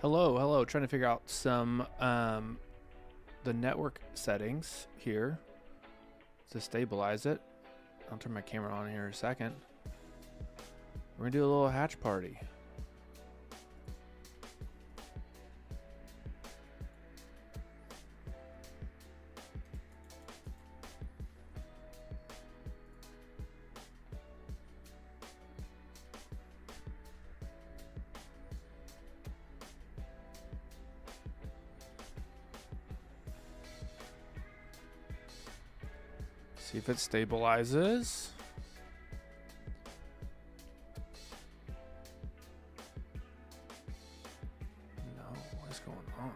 Hello. Trying to figure out some the network settings here to stabilize it. I'll turn my camera on here in a second. We're gonna do a little hatch party. See if it stabilizes. No, what is going on?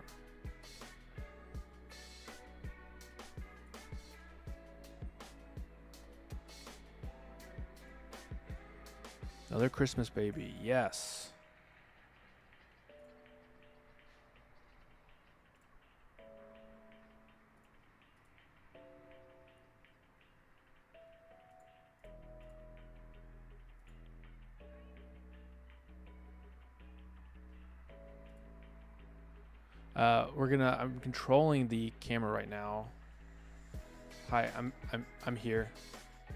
Another Christmas baby, yes. I'm controlling the camera right now. Hi, I'm here.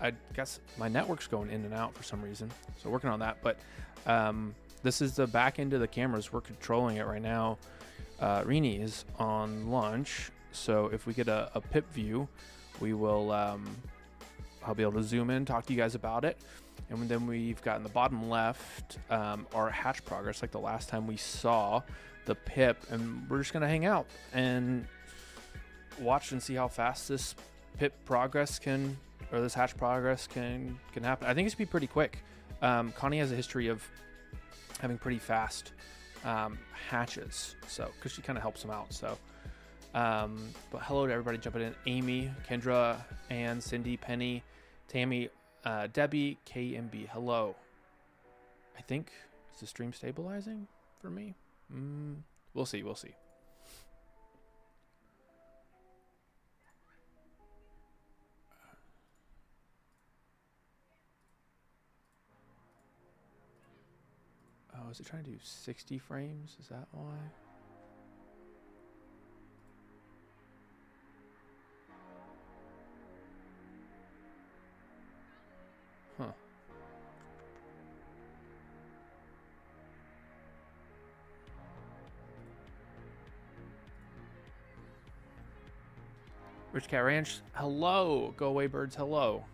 I guess my network's going in and out for some reason, so working on that. But this is the back end of the cameras. We're controlling it right now. Rini is on lunch, so if we get a pip view, we will. I'll be able to zoom in, talk to you guys about it, and then we've got in the bottom left our hatch progress, like the last time we saw the pip, and we're just gonna hang out and watch and see how fast this pip progress can, or this hatch progress can happen. I think it's gonna be pretty quick. Connie has a history of having pretty fast hatches, so because she kind of helps him out. So, but hello to everybody jumping in: Amy, Kendra, Ann, Cindy, Penny, Tammy, Debbie, KMB. Hello. I think is the stream stabilizing for me. We'll see. Oh, is it trying to do 60 frames? Is that why? Huh. Rich Cat Ranch, hello. Go away birds, hello.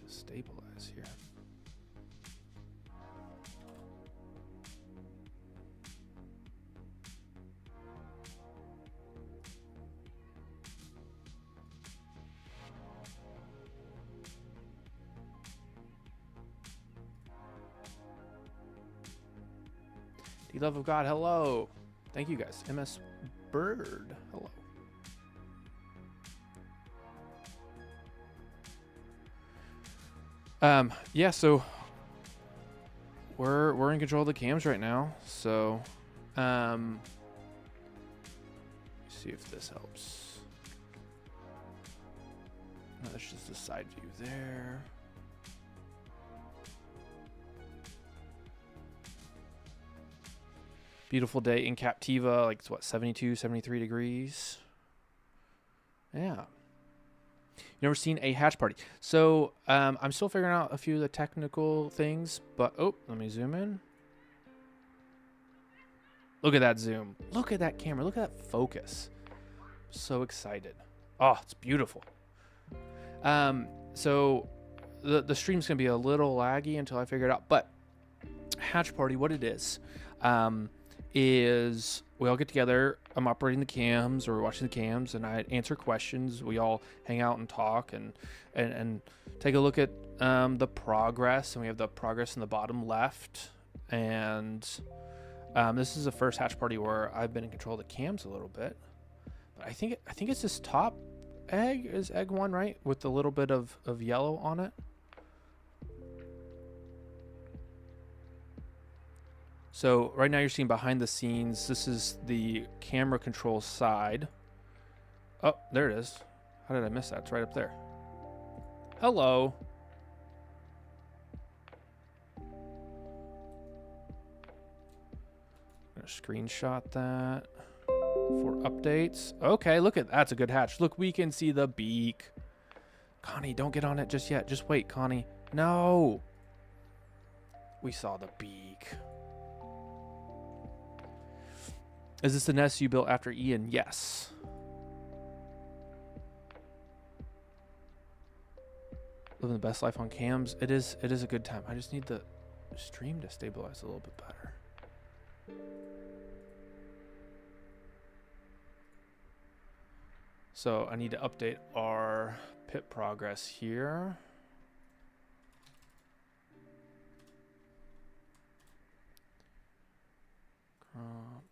Just stabilize here. The love of God, hello. Thank you guys. MS Bird, hello. Yeah, so we're in control of the cams right now. So, see if this helps. No, that's just a side view there. Beautiful day in Captiva, like it's what, 72, 73 degrees. Yeah. Never seen a hatch party. So I'm still figuring out a few of the technical things, but oh, let me zoom in. Look at that zoom. Look at that camera. Look at that focus. So excited. Oh, it's beautiful. So the stream's gonna be a little laggy until I figure it out. But hatch party, what it is is we all get together. I'm operating the cams or watching the cams, and I answer questions. We all hang out and talk and take a look at the progress. And we have the progress in the bottom left. And this is the first hatch party where I've been in control of the cams a little bit. But I think it's this top egg is egg 1, right? With the little bit of yellow on it. So right now you're seeing behind the scenes. This is the camera control side. Oh, there it is. How did I miss that? It's right up there. Hello. I'm gonna screenshot that for updates. Okay, look at that's a good hatch. Look, we can see the beak. Connie, don't get on it just yet. Just wait, Connie. No. We saw the beak. Is this the nest you built after Ian? Yes. Living the best life on cams. It is a good time. I just need the stream to stabilize a little bit better. So I need to update our pit progress here. Crop.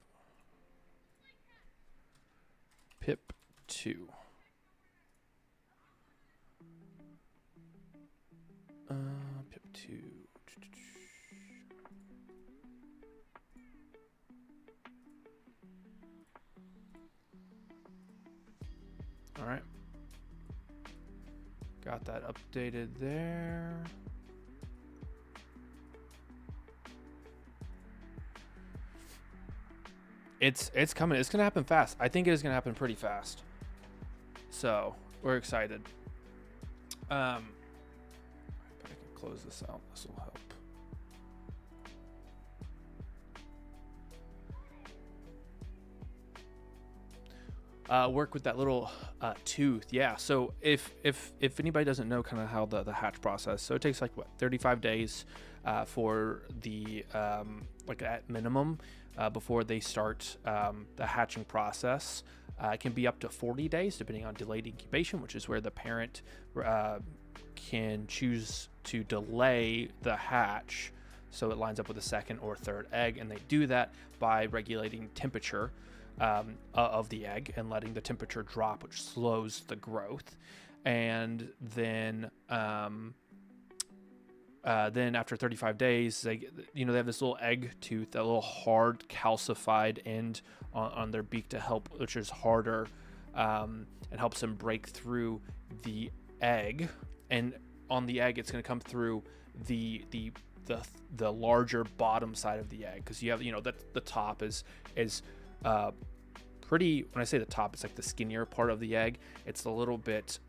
Pip 2. Pip 2. All right. Got that updated there. It's coming. It's gonna happen fast. I think it is gonna happen pretty fast. So we're excited. But I can close this out. This will help. Work with that little tooth. Yeah. So if anybody doesn't know kind of how the hatch process, so it takes like what 35 days for the like at minimum before they start the hatching process. It can be up to 40 days depending on delayed incubation, which is where the parent can choose to delay the hatch so it lines up with a second or third egg, and they do that by regulating temperature of the egg and letting the temperature drop, which slows the growth. And then after 35 days, they have this little egg tooth, that little hard calcified end on their beak to help, which is harder and helps them break through the egg. And on the egg, it's going to come through the larger bottom side of the egg, because you have that the top is pretty. When I say the top, it's like the skinnier part of the egg. It's a little bit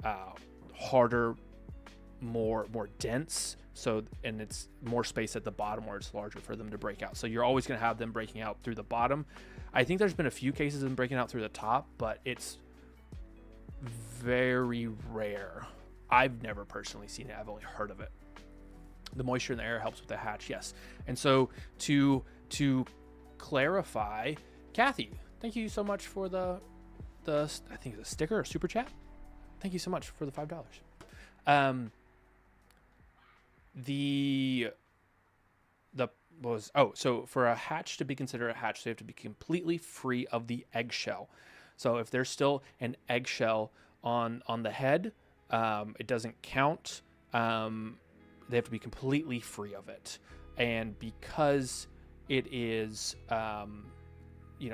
harder, more dense. So, and it's more space at the bottom where it's larger for them to break out. So you're always going to have them breaking out through the bottom. I think there's been a few cases of them breaking out through the top, but it's very rare. I've never personally seen it. I've only heard of it. The moisture in the air helps with the hatch, yes. And so to clarify, Kathy, thank you so much for the I think it's a sticker or super chat. Thank you so much for the $5. So for a hatch to be considered a hatch, they have to be completely free of the eggshell. So if there's still an eggshell on the head, it doesn't count. They have to be completely free of it. And because it is,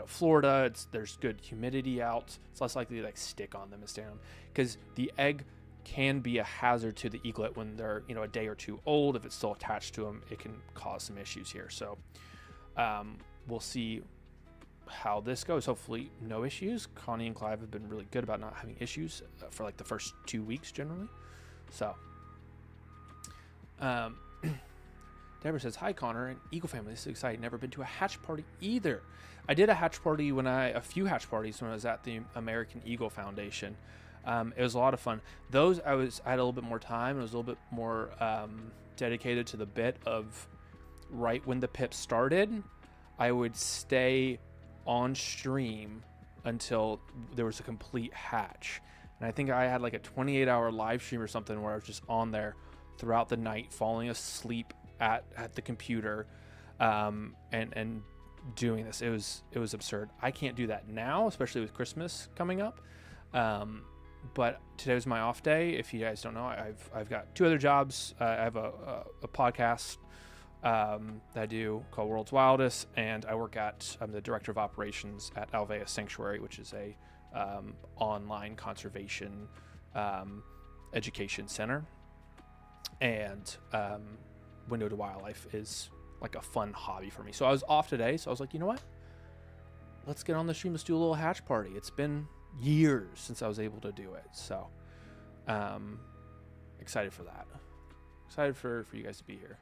Florida, there's good humidity out, it's less likely to like stick on them and stay on them, because the egg can be a hazard to the eaglet when they're a day or two old. If it's still attached to them, it can cause some issues here. So we'll see how this goes. Hopefully no issues. Connie and Clive have been really good about not having issues for like the first 2 weeks generally. So Deborah says, hi Connor and Eagle family, this is exciting. Never been to a hatch party either. I did a hatch party a few hatch parties when I was at the American Eagle Foundation. It was a lot of fun. Those I had a little bit more time. It was a little bit more dedicated to the bit of right when the pip started. I would stay on stream until there was a complete hatch. And I think I had like a 28-hour live stream or something where I was just on there throughout the night, falling asleep at the computer, and doing this. It was absurd. I can't do that now, especially with Christmas coming up. But today was my off day. If you guys don't know, I've got 2 other jobs. I have a podcast that I do called World's Wildest, and I'm the director of operations at Alvea Sanctuary, which is a online conservation education center. And Window to Wildlife is like a fun hobby for me. So I was off today, so I was like, you know what? Let's get on the stream. Let's do a little hatch party. It's been years since I was able to do it. So excited for that. Excited for you guys to be here.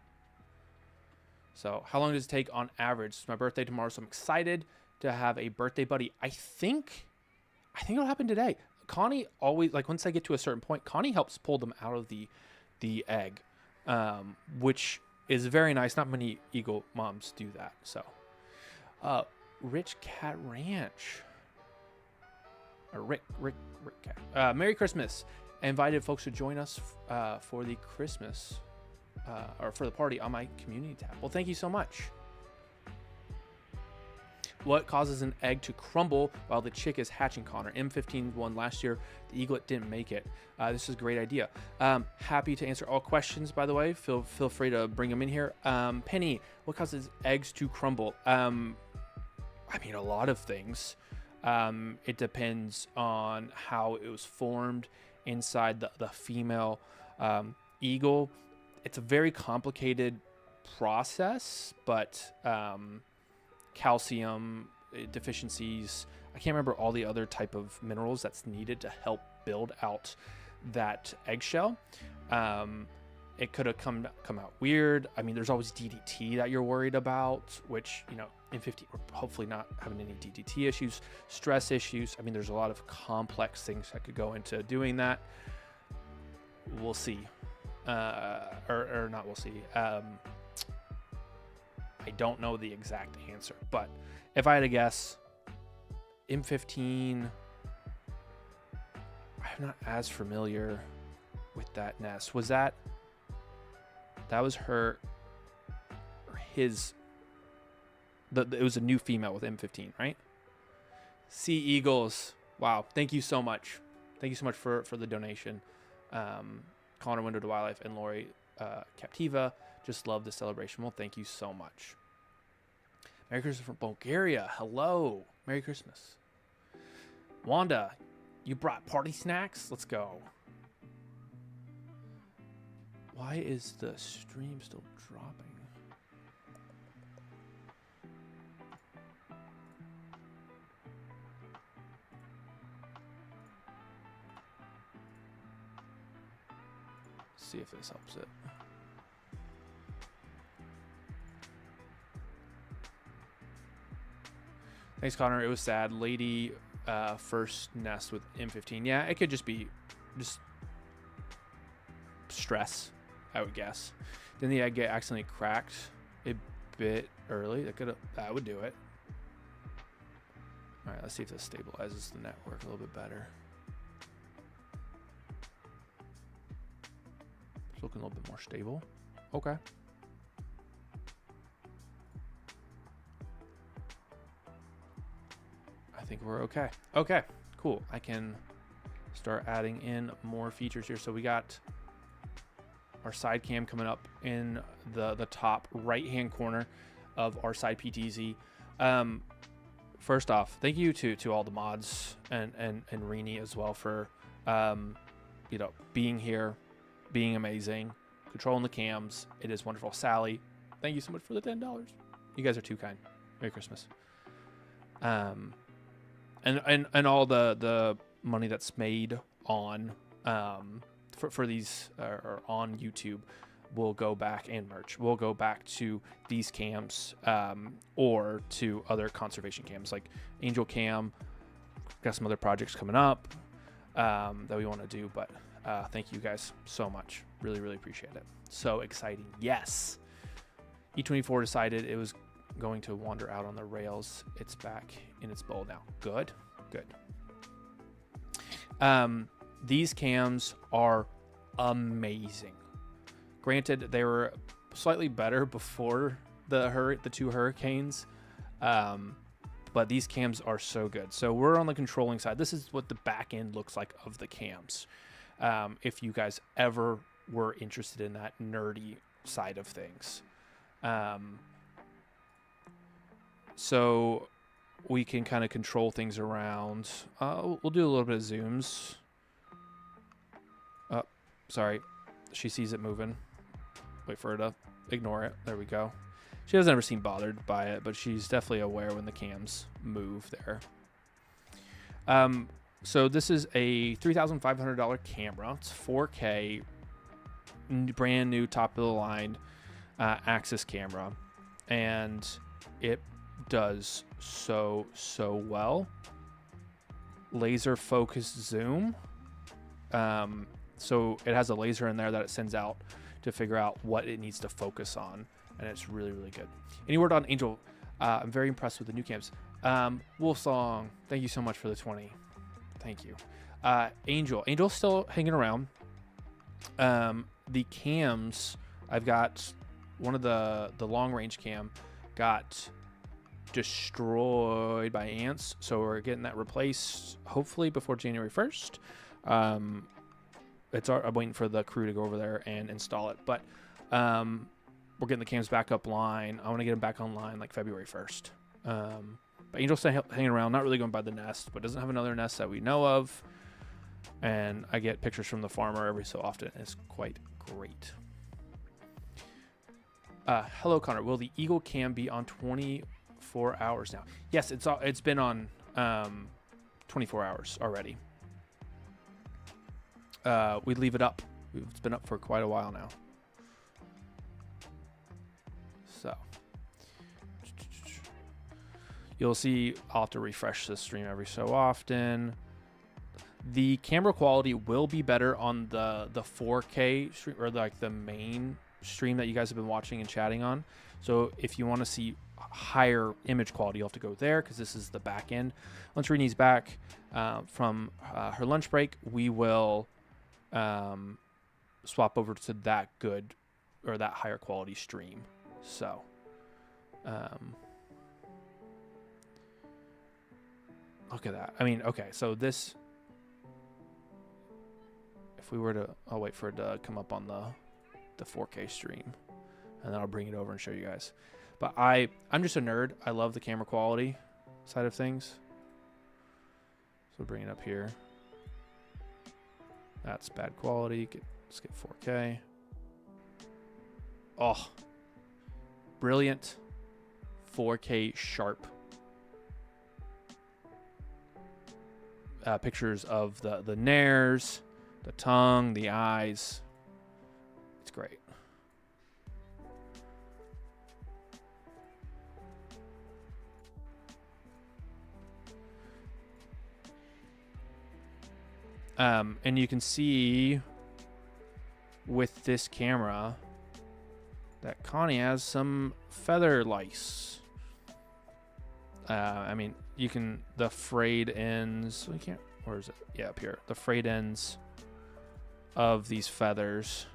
So how long does it take on average? It's my birthday tomorrow, so I'm excited to have a birthday buddy. I think it'll happen today. Connie always, like, once I get to a certain point, Connie helps pull them out of the egg, which is very nice. Not many eagle moms do that. So Rich Cat Ranch, or Rick Cat. Merry Christmas. I invited folks to join us for the Christmas or for the party on my community tab. Well, thank you so much. What causes an egg to crumble while the chick is hatching, Connor? M15 won last year. The eaglet didn't make it. This is a great idea. Happy to answer all questions, by the way. Feel free to bring them in here. Penny, what causes eggs to crumble? I mean, a lot of things. It depends on how it was formed inside the female eagle. It's a very complicated process, but calcium deficiencies, I can't remember all the other type of minerals that's needed to help build out that eggshell. It could have come out weird. I mean, there's always DDT that you're worried about, which, you know, in 50, we're hopefully not having any DDT issues, stress issues. I mean, there's a lot of complex things that could go into doing that. We'll see. Or not, we'll see. I don't know the exact answer, but if I had to guess, M15, I'm not as familiar with that nest. Was that was her, or his, it was a new female with M15, right? Sea Eagles. Wow. Thank you so much. Thank you so much for the donation. Connor, Window to Wildlife, and Lori, Captiva. Just love the celebration. Well, thank you so much. Merry Christmas from Bulgaria. Hello. Merry Christmas. Wanda, you brought party snacks? Let's go. Why is the stream still dropping? See if this helps it. Thanks, Connor. It was sad. Lady first nest with M15. Yeah, it could just be stress, I would guess. Then the egg get accidentally cracked a bit early. That would do it. All right, let's see if this stabilizes the network a little bit better. It's looking a little bit more stable. Okay. I think we're okay. Okay, cool. I can start adding in more features here. So we got our side cam coming up in the top right-hand corner of our side PTZ. First off, thank you to all the mods and Rini as well for being here, being amazing, controlling the cams. It is wonderful. Sally, thank you so much for the $10. You guys are too kind. Merry Christmas. And all the money that's made on for these or on YouTube will go back, and merch will go back to these cams or to other conservation cams like Angel Cam. Got some other projects coming up that we want to do, but thank you guys so much. Really appreciate it. So exciting. Yes, E24 decided it was going to wander out on the rails. It's back in its bowl now. Good, good. These cams are amazing. Granted, they were slightly better before the two hurricanes, but these cams are so good. So we're on the controlling side. This is what the back end looks like of the cams. If you guys ever were interested in that nerdy side of things. So we can kind of control things around. We'll do a little bit of zooms. Oh, sorry. She sees it moving. Wait for her to ignore it. There we go. She hasn't ever seemed bothered by it, but she's definitely aware when the cams move there. So this is a $3,500 camera. It's 4K, brand new, top of the line Axis camera, and it does so well. Laser focused zoom. So it has a laser in there that it sends out to figure out what it needs to focus on, and it's really good. Any word on Angel? I'm very impressed with the new cams. Wolfsong, thank you so much for the 20. Thank you. Angel's still hanging around. The cams, I've got one of the long range cam got destroyed by ants, so we're getting that replaced hopefully before January 1st. I'm waiting for the crew to go over there and install it, but we're getting the cams back up line. I want to get them back online like February 1st. But Angel's still hanging around, not really going by the nest, but doesn't have another nest that we know of. And I get pictures from the farmer every so often. It's quite great. Hello, Connor. Will the Eagle cam be on 24 hours now? Yes, it's been on 24 hours already. We leave it up. It's been up for quite a while now. So you'll see I'll have to refresh the stream every so often. The camera quality will be better on the 4K stream, or like the main stream that you guys have been watching and chatting on. So if you want to see higher image quality, you'll have to go there because this is the back end. Once Reni's back from her lunch break, we will swap over to that good or that higher quality stream. So look at that. I mean, okay, so this, if we were to, I'll wait for it to come up on the 4K stream, and then I'll bring it over and show you guys. But I'm just a nerd. I love the camera quality side of things. So bring it up here. That's bad quality. Let's get 4K. Oh, brilliant 4K sharp pictures of the nares, the tongue, the eyes. It's great. And you can see with this camera that Connie has some feather lice. I mean, you can, the frayed ends, we can't, where is it? Yeah, up here. The frayed ends of these feathers,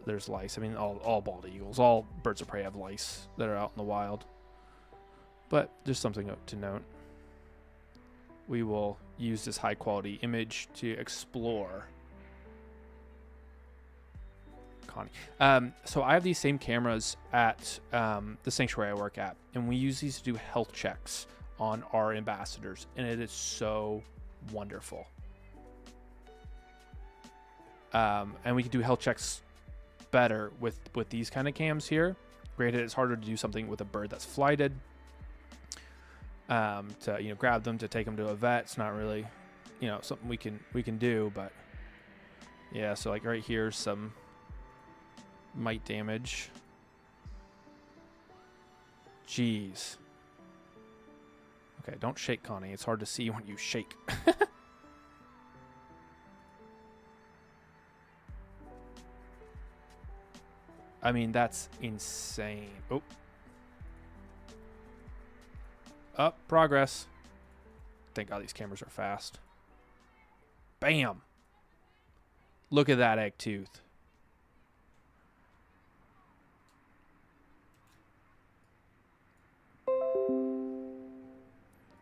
there's lice. I mean, all bald eagles, all birds of prey have lice that are out in the wild. But just something to note. We will use this high quality image to explore Connie. So I have these same cameras at the sanctuary I work at, and we use these to do health checks on our ambassadors, and it is so wonderful. And we can do health checks better with these kind of cams here. Granted, it's harder to do something with a bird that's flighted. To grab them to take them to a vet. It's not really something we can do, but yeah. So like right here, some mite damage. Jeez. Okay, don't shake, Connie. It's hard to see when you shake. I mean, that's insane. Oh. Up, progress. Thank God these cameras are fast. Bam. Look at that egg tooth.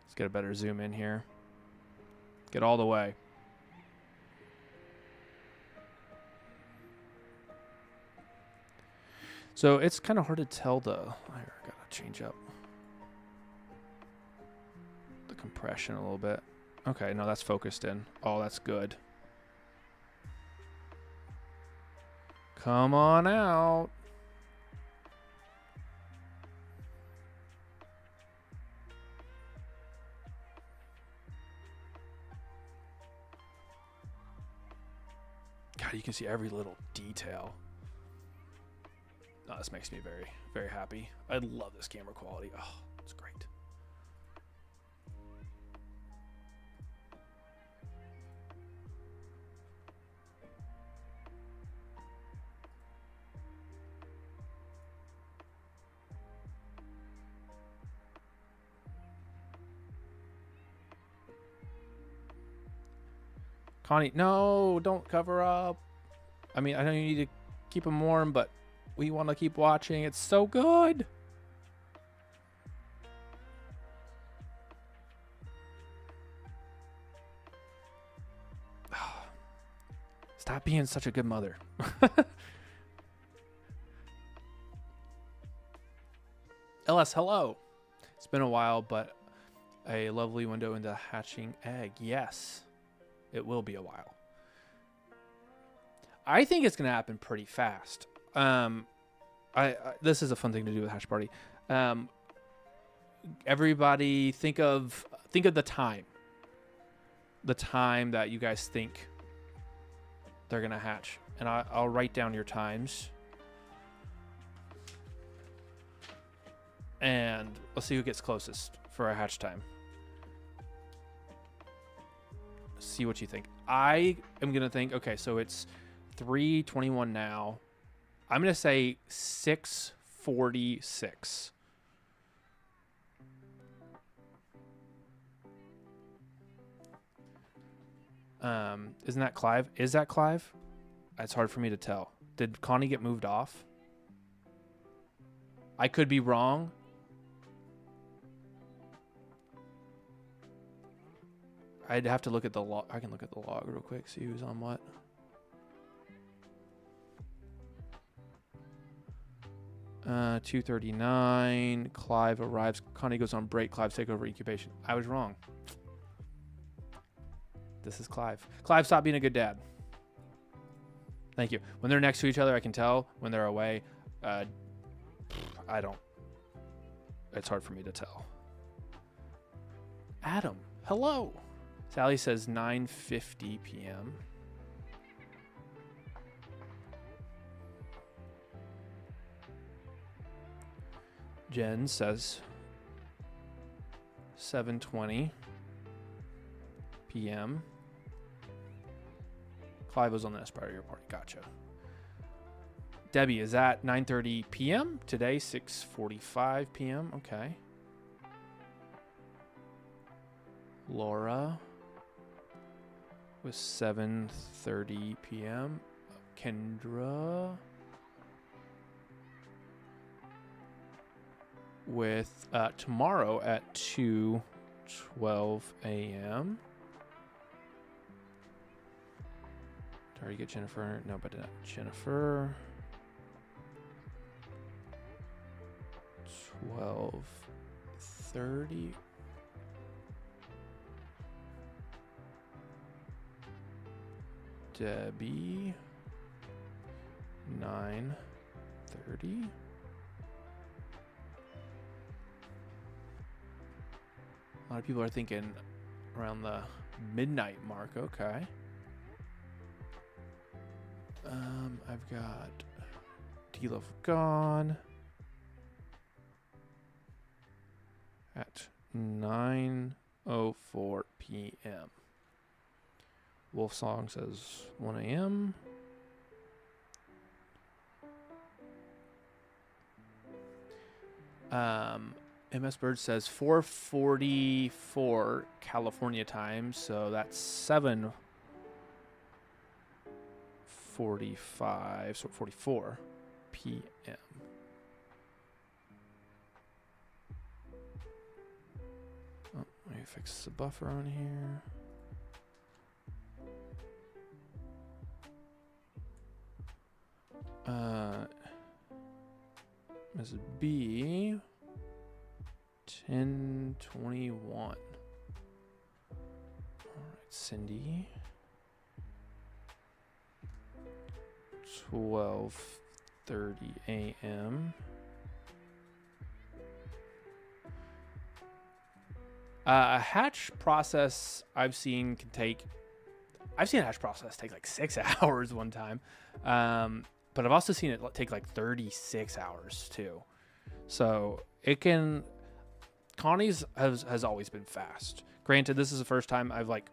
Let's get a better zoom in here. Get all the way. So it's kind of hard to tell I gotta change up the compression a little bit. Okay, no, that's focused in. Oh, that's good. Come on out. God, you can see every little detail. Oh, this makes me very, very happy. I love this camera quality. Oh, it's great. Connie, no, don't cover up. I mean, I know you need to keep them warm, but we want to keep watching. It's so good. Stop being such a good mother. LS, hello. It's been a while, but a lovely window into hatching egg. Yes, it will be a while. I think it's going to happen pretty fast. This is a fun thing to do with Hatch Party. Everybody think of the time that you guys think they're going to hatch. And I'll write down your times. And let's see who gets closest for our hatch time. See what you think. I am going to think, okay, so it's 3:21 now. I'm going to say 6:46. Isn't that Clive? Is that Clive? It's hard for me to tell. Did Connie get moved off? I could be wrong. I'd have to look at the log. I can look at the log real quick, see who's on what. Uh, 2:39. Clive arrives. Connie goes on break. Clive take over incubation. I was wrong. This is Clive. Clive, stop being a good dad. Thank you. When they're next to each other, I can tell. When they're away, I don't. It's hard for me to tell. Adam, hello. Sally says 9:50 p.m. Jen says 7:20 p.m. Clive was on the Aspire party. Gotcha. Debbie, is that 9:30 p.m.? Today, 6:45 p.m. Okay. Laura was 7:30 p.m. Kendra with tomorrow at 2:12 a.m. Did I already get Jennifer? No, but not Jennifer. 12:30. Debbie. 9:30. A lot of people are thinking around the midnight mark. Okay. I've got D-Love gone at 9:04 p.m. Wolf Song says 1 a.m. MS Bird says 4:44 California time, so that's 7:45, so 44 p.m. Oh, let me fix the buffer on here. Mrs. B, 10:21. All right, Cindy, 12:30 a.m. A hatch process I've seen a hatch process take like 6 hours one time. But I've also seen it take like 36 hours too. So it can, Connie's has always been fast. Granted, this is the first time I've like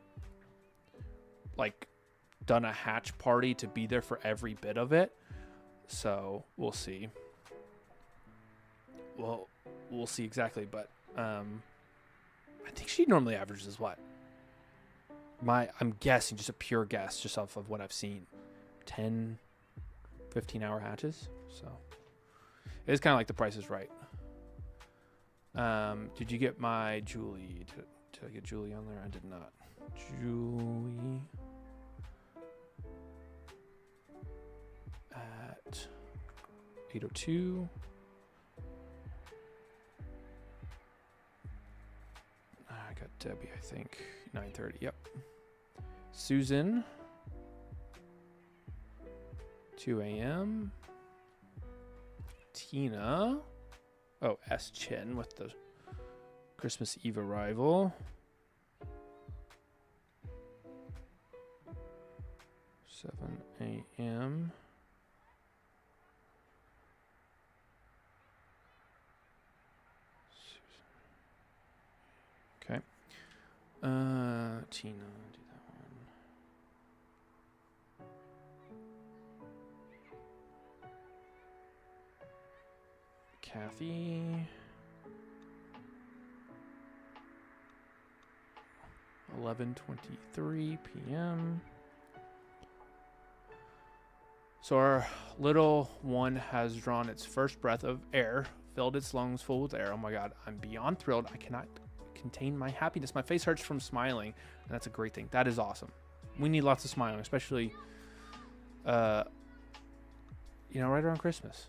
done a hatch party to be there for every bit of it. So we'll see. Well, we'll see exactly, but I think she normally averages what? I'm guessing, just a pure guess, just off of what I've seen. 10, 15-hour hatches. So it's kind of like The Price is Right. Did you get my Julie? Did I get Julie on there? I did not. Julie at 8:02. I got Debbie, I think. 9:30. Yep. Susan, 2 a.m. Tina. Oh, S. Chin with the Christmas Eve arrival. 7 a.m. Okay. Tina, do that one. Kathy. 11:23 p.m. So our little one has drawn its first breath of air, filled its lungs full with air. Oh my God, I'm beyond thrilled. I cannot contain my happiness. My face hurts from smiling, and that's a great thing. That is awesome. We need lots of smiling, especially, right around Christmas.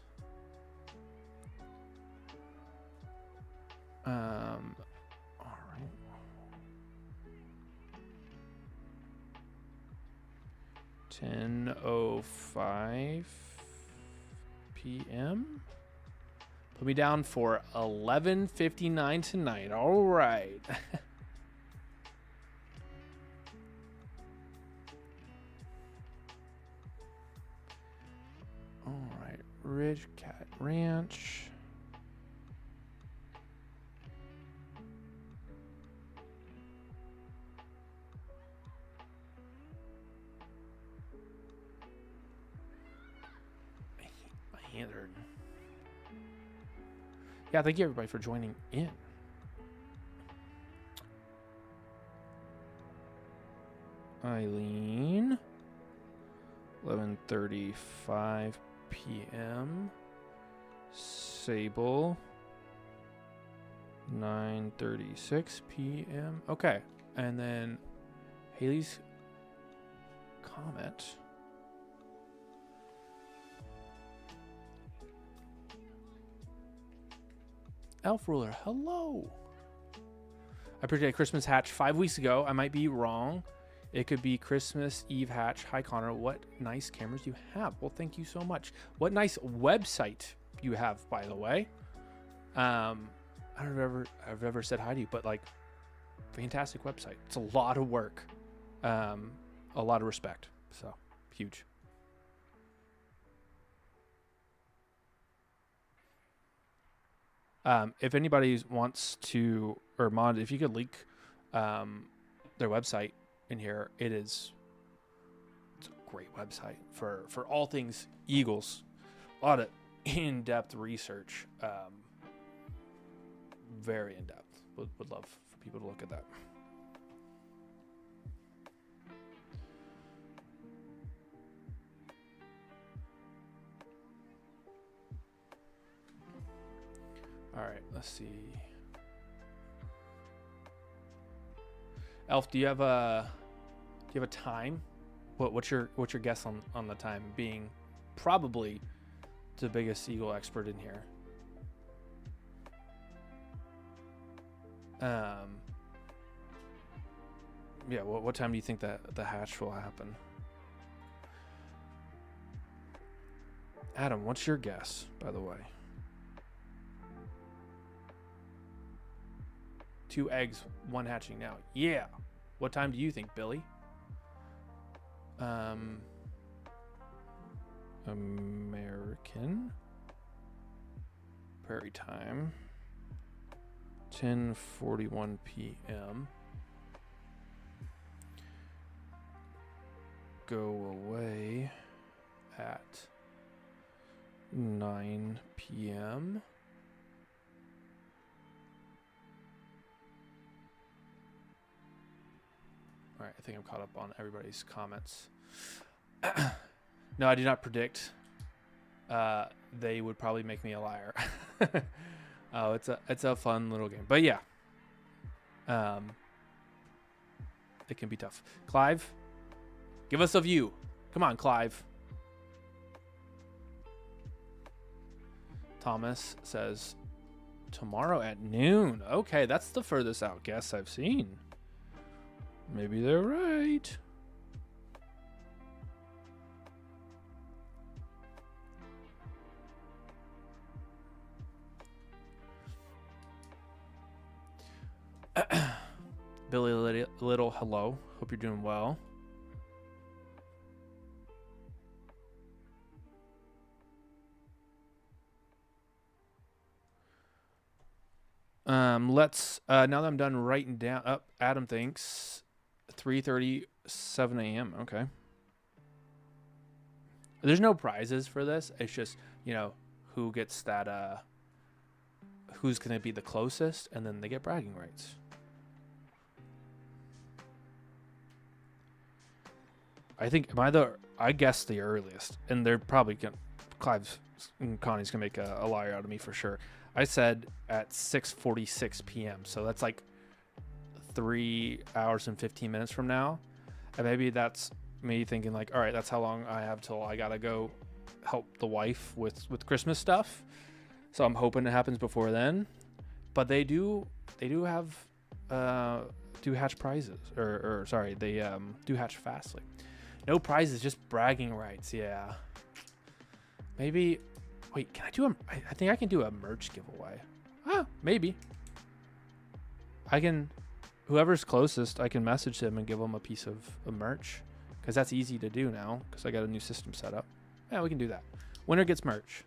All right. $10:05 p.m. Put me down for 11:59 tonight. All right. All right. Ridge Cat Ranch. My hand hurt. Yeah, thank you everybody for joining in. Eileen, 11:35 p.m. Sable, 9:36 p.m. Okay, and then Haley's comment. Elf Ruler, hello. I predicted a Christmas hatch 5 weeks ago. I might be wrong. It could be Christmas Eve hatch. Hi, Connor. What nice cameras you have. Well, thank you so much. What nice website you have, by the way. I don't know if I've ever said hi to you, but like, fantastic website. It's a lot of work. A lot of respect. So, huge. If anybody wants to, or Mod, if you could link their website in here, it's a great website for all things Eagles. A lot of in-depth research. very in depth. Would love for people to look at that. All right, let's see. Elf, do you have a time? What's your guess on the time? Being probably the biggest eagle expert in here. Yeah. What time do you think that the hatch will happen? Adam, what's your guess, by the way? 2 eggs, 1 hatching now. Yeah. What time do you think, Billy? American Prairie time. 10:41 p.m. Go away at 9 p.m. All right, I think I'm caught up on everybody's comments. No, I do not predict. They would probably make me a liar. Oh, it's a fun little game, but yeah, it can be tough. Clive, give us a view. Come on, Clive. Thomas says tomorrow at noon. Okay, that's the furthest out guess I've seen. Maybe they're right. Billy Little, hello. Hope you're doing well. Let's now that I'm done writing down. Adam thinks 3:37 a.m. Okay. There's no prizes for this. It's just, who gets that who's going to be the closest, and then they get bragging rights. I think I guess the earliest, and they're probably Clive's and Connie's gonna make a liar out of me for sure. I said at 6:46 p.m. So that's like 3 hours and 15 minutes from now, and maybe that's me thinking like, all right, that's how long I have till I gotta go help the wife with Christmas stuff. So I'm hoping it happens before then. But they do have do hatch prizes, or sorry, they do hatch fastly. No prizes, just bragging rights. Yeah. Maybe. Wait, can I do I think I can do a merch giveaway. Maybe. I can. Whoever's closest, I can message them and give them a piece of merch, because that's easy to do now. Because I got a new system set up. Yeah, we can do that. Winner gets merch.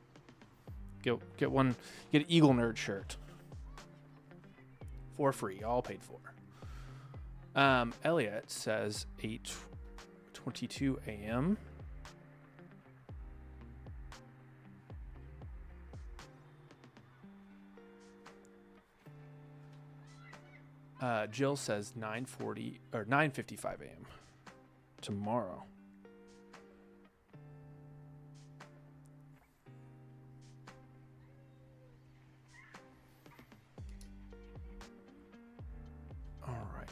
Get an Eagle Nerd shirt for free, all paid for. Elliot says 8:22 a.m. Jill says 9:40 or 9:55 a.m. tomorrow. All right.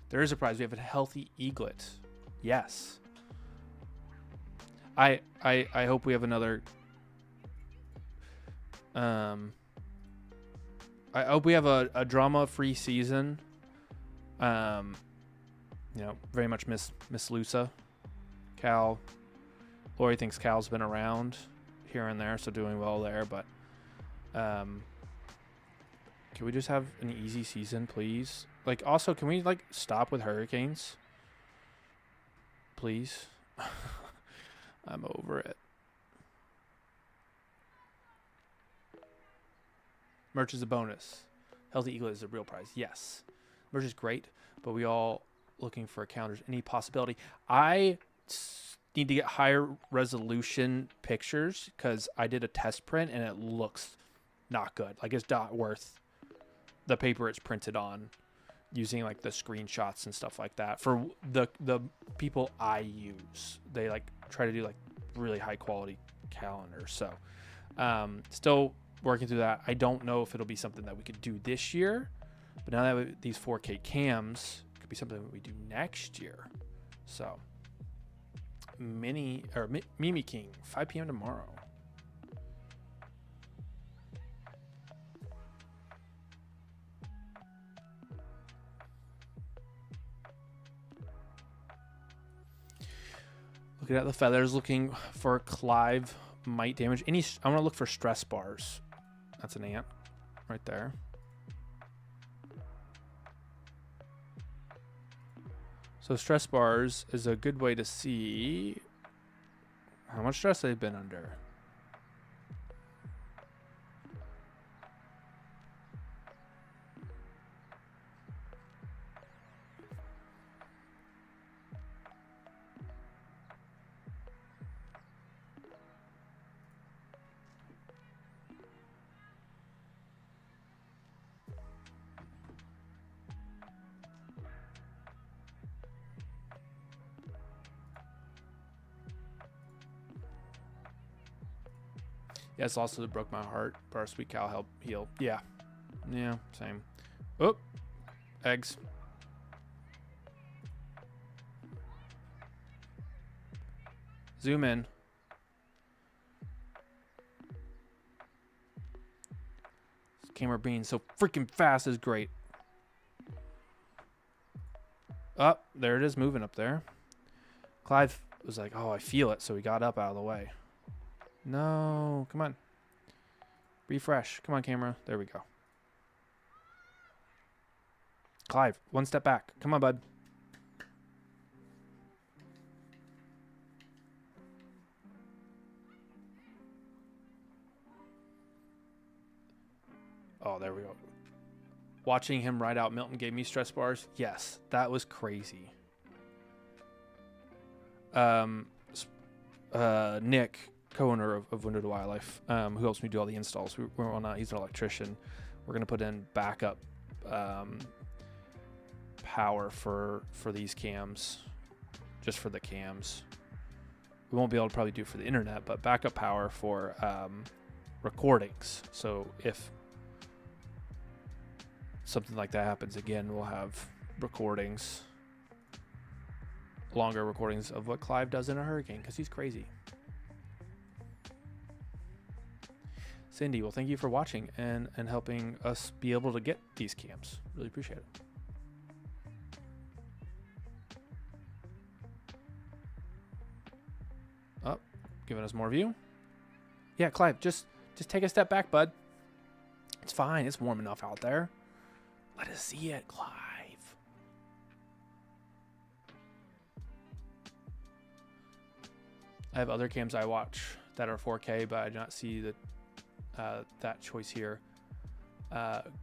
There is a prize. We have a healthy eaglet. Yes. I hope we have another. I hope we have a drama-free season. Very much miss Lusa. Cal. Lori thinks Cal's been around here and there, so doing well there. But can we just have an easy season, please? Also, can we stop with hurricanes, please? I'm over it. Merch is a bonus. Healthy Eaglet is a real prize. Yes. Merch is great, but we all looking for encounters. Any possibility? I need to get higher resolution pictures because I did a test print and it looks not good. Like it's not worth the paper it's printed on, using like the screenshots and stuff like that. For the people I use, they like try to do like really high quality calendars. So still working through that. I don't know if it'll be something that we could do this year, but now that these 4K cams, it could be something that we do next year. So Mimi King, 5 p.m. tomorrow. Looking at the feathers, looking for Clive might damage. I want to look for stress bars. That's an ant right there. So stress bars is a good way to see how much stress they've been under. Yes, also broke my heart, but our sweet cow helped heal. Yeah. Yeah, same. Oh, eggs. Zoom in. This camera being so freaking fast is great. Oh, there it is moving up there. Clive was like, oh, I feel it, so he got up out of the way. No, come on. Refresh. Come on, camera. There we go. Clive, one step back. Come on, bud. Oh, there we go. Watching him ride out Milton gave me stress bars. Yes, that was crazy. Nick, co-owner of Window to Wildlife, who helps me do all the installs. He's an electrician. We're gonna put in backup power for these cams, just for the cams. We won't be able to probably do it for the internet, but backup power for recordings. So if something like that happens again, we'll have recordings, longer recordings of what Clive does in a hurricane, because he's crazy. Cindy, well, thank you for watching and helping us be able to get these cams. Really appreciate it. Oh, giving us more view. Yeah, Clive, just take a step back, bud. It's fine. It's warm enough out there. Let us see it, Clive. I have other cams I watch that are 4K, but I do not see that choice here.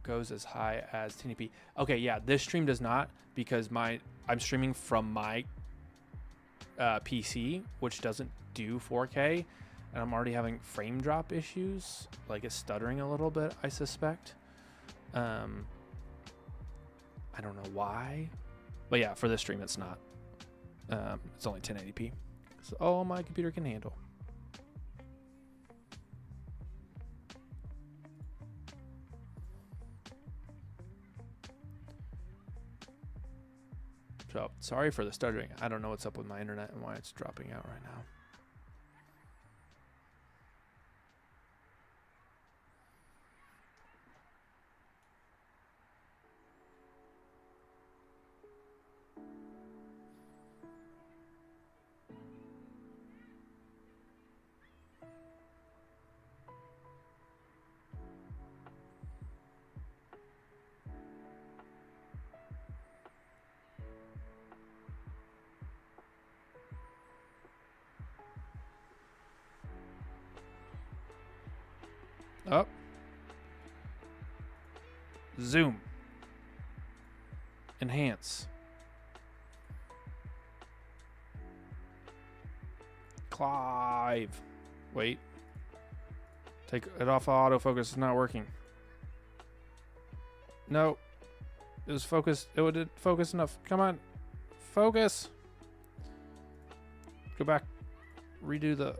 Goes as high as 1080p. Okay, yeah, this stream does not, because I'm streaming from my PC, which doesn't do 4K, and I'm already having frame drop issues. Like, it's stuttering a little bit, I suspect. I don't know why, but yeah, for this stream it's not. It's only 1080p. So all my computer can handle. So sorry for the stuttering. I don't know what's up with my internet and why it's dropping out right now. Up. Zoom. Enhance. Clive. Wait. Take it off autofocus. It's not working. No. It was focused. It would focus enough. Come on. Focus. Go back. Redo the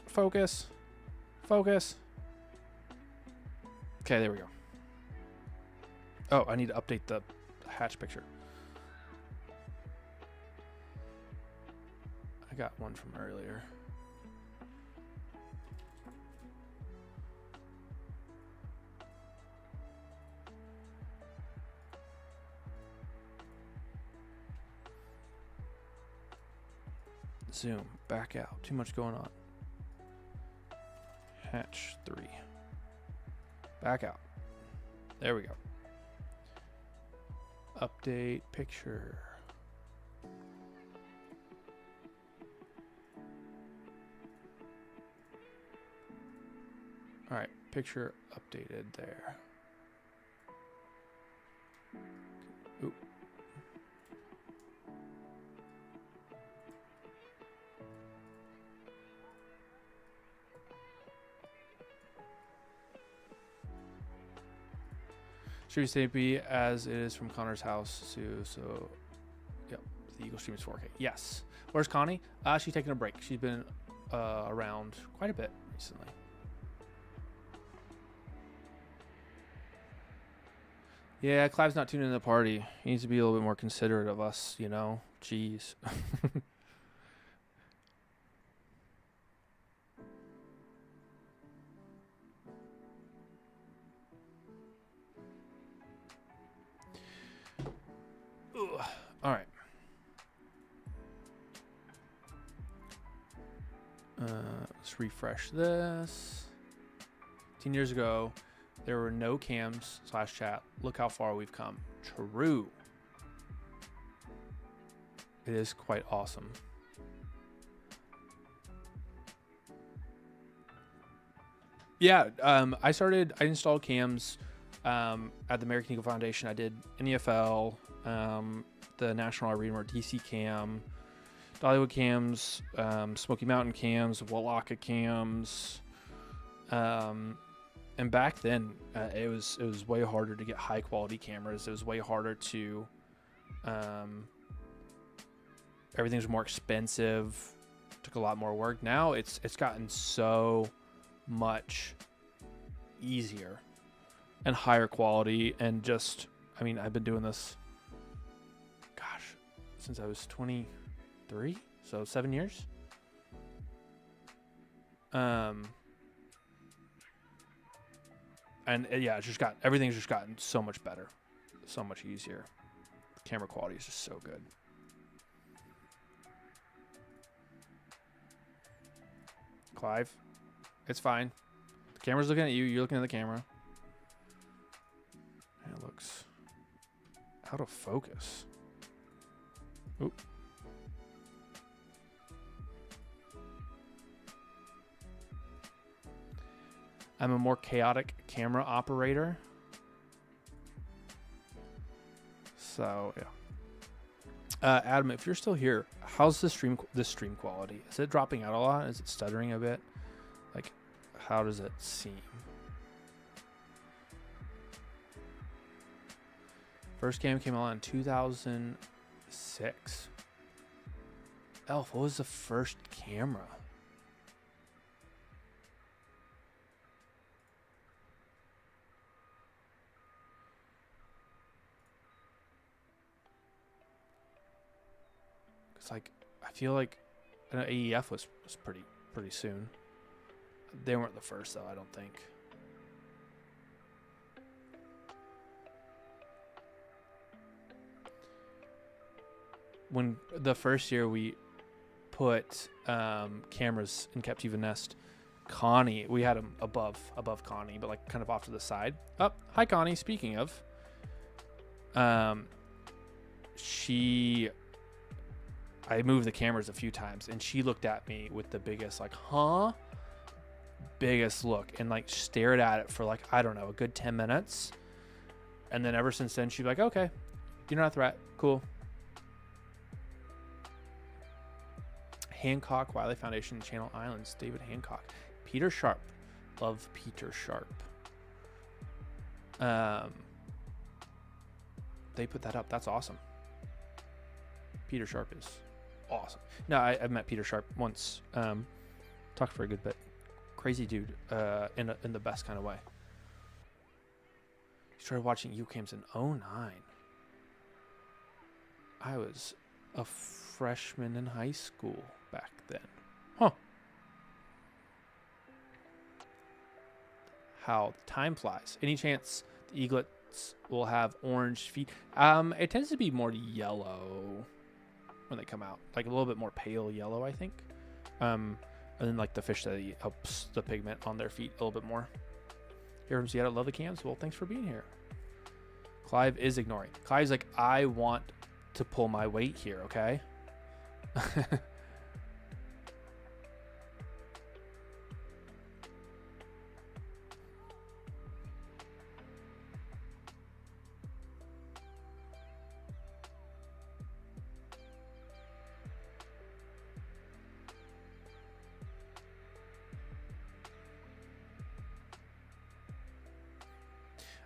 focus. Focus. Okay, there we go. Oh, I need to update the hatch picture. I got one from earlier. Zoom, back out. Too much going on. Hatch 3. Back out. There we go. Update picture. All right, picture updated there. Oop. Should we stay be as it is from Connor's house too? So, yep, the Eagle stream is 4K. Yes. Where's Connie? She's taking a break. She's been around quite a bit recently. Yeah, Clive's not tuning in the party. He needs to be a little bit more considerate of us, you know? Jeez. All right. Let's refresh this. 10 years ago, there were no cams / chat. Look how far we've come. True. It is quite awesome. Yeah, I installed cams at the American Eagle Foundation. I did NEFL, the National Arena DC cam, Dollywood cams, Smoky Mountain cams, Wallaka cams. And back then, it was way harder to get high quality cameras. It was way harder to, everything was more expensive. Took a lot more work. Now it's gotten so much easier and higher quality, and just, I mean, I've been doing this, gosh, since I was 23, so 7 years. And yeah, it's just everything's just gotten so much better, so much easier. The camera quality is just so good. Clive, it's fine. The camera's looking at you. You're looking at the camera. It looks out of focus. Oop. I'm a more chaotic camera operator. So, yeah. Adam, if you're still here, how's this stream quality? Is it dropping out a lot? Is it stuttering a bit? Like, how does it seem? First game came out in 2006. Elf, what was the first camera? It's like, I feel like AEF was pretty soon. They weren't the first though, I don't think. When the first year we put cameras in Captiva Nest, Connie, we had them above Connie, but like kind of off to the side. Oh, hi Connie. Speaking of, I moved the cameras a few times, and she looked at me with the biggest, like, biggest look, and like stared at it for like, I don't know, a good 10 minutes. And then ever since then, she'd be like, okay, you're not a threat. Cool. Hancock, Wildlife Foundation, Channel Islands, David Hancock. Peter Sharp. Love Peter Sharp. They put that up. That's awesome. Peter Sharp is awesome. No, I've met Peter Sharp once. Talked for a good bit. Crazy dude, in the best kind of way. Started watching UCAMs in 2009. I was a freshman in high school back then. Huh. How time flies. Any chance the eaglets will have orange feet? It tends to be more yellow when they come out. Like a little bit more pale yellow, I think. And then like the fish that helps the pigment on their feet a little bit more. Here from Seattle, love the cams. Well, thanks for being here. Clive is ignoring. Clive's like, I want to pull my weight here, okay?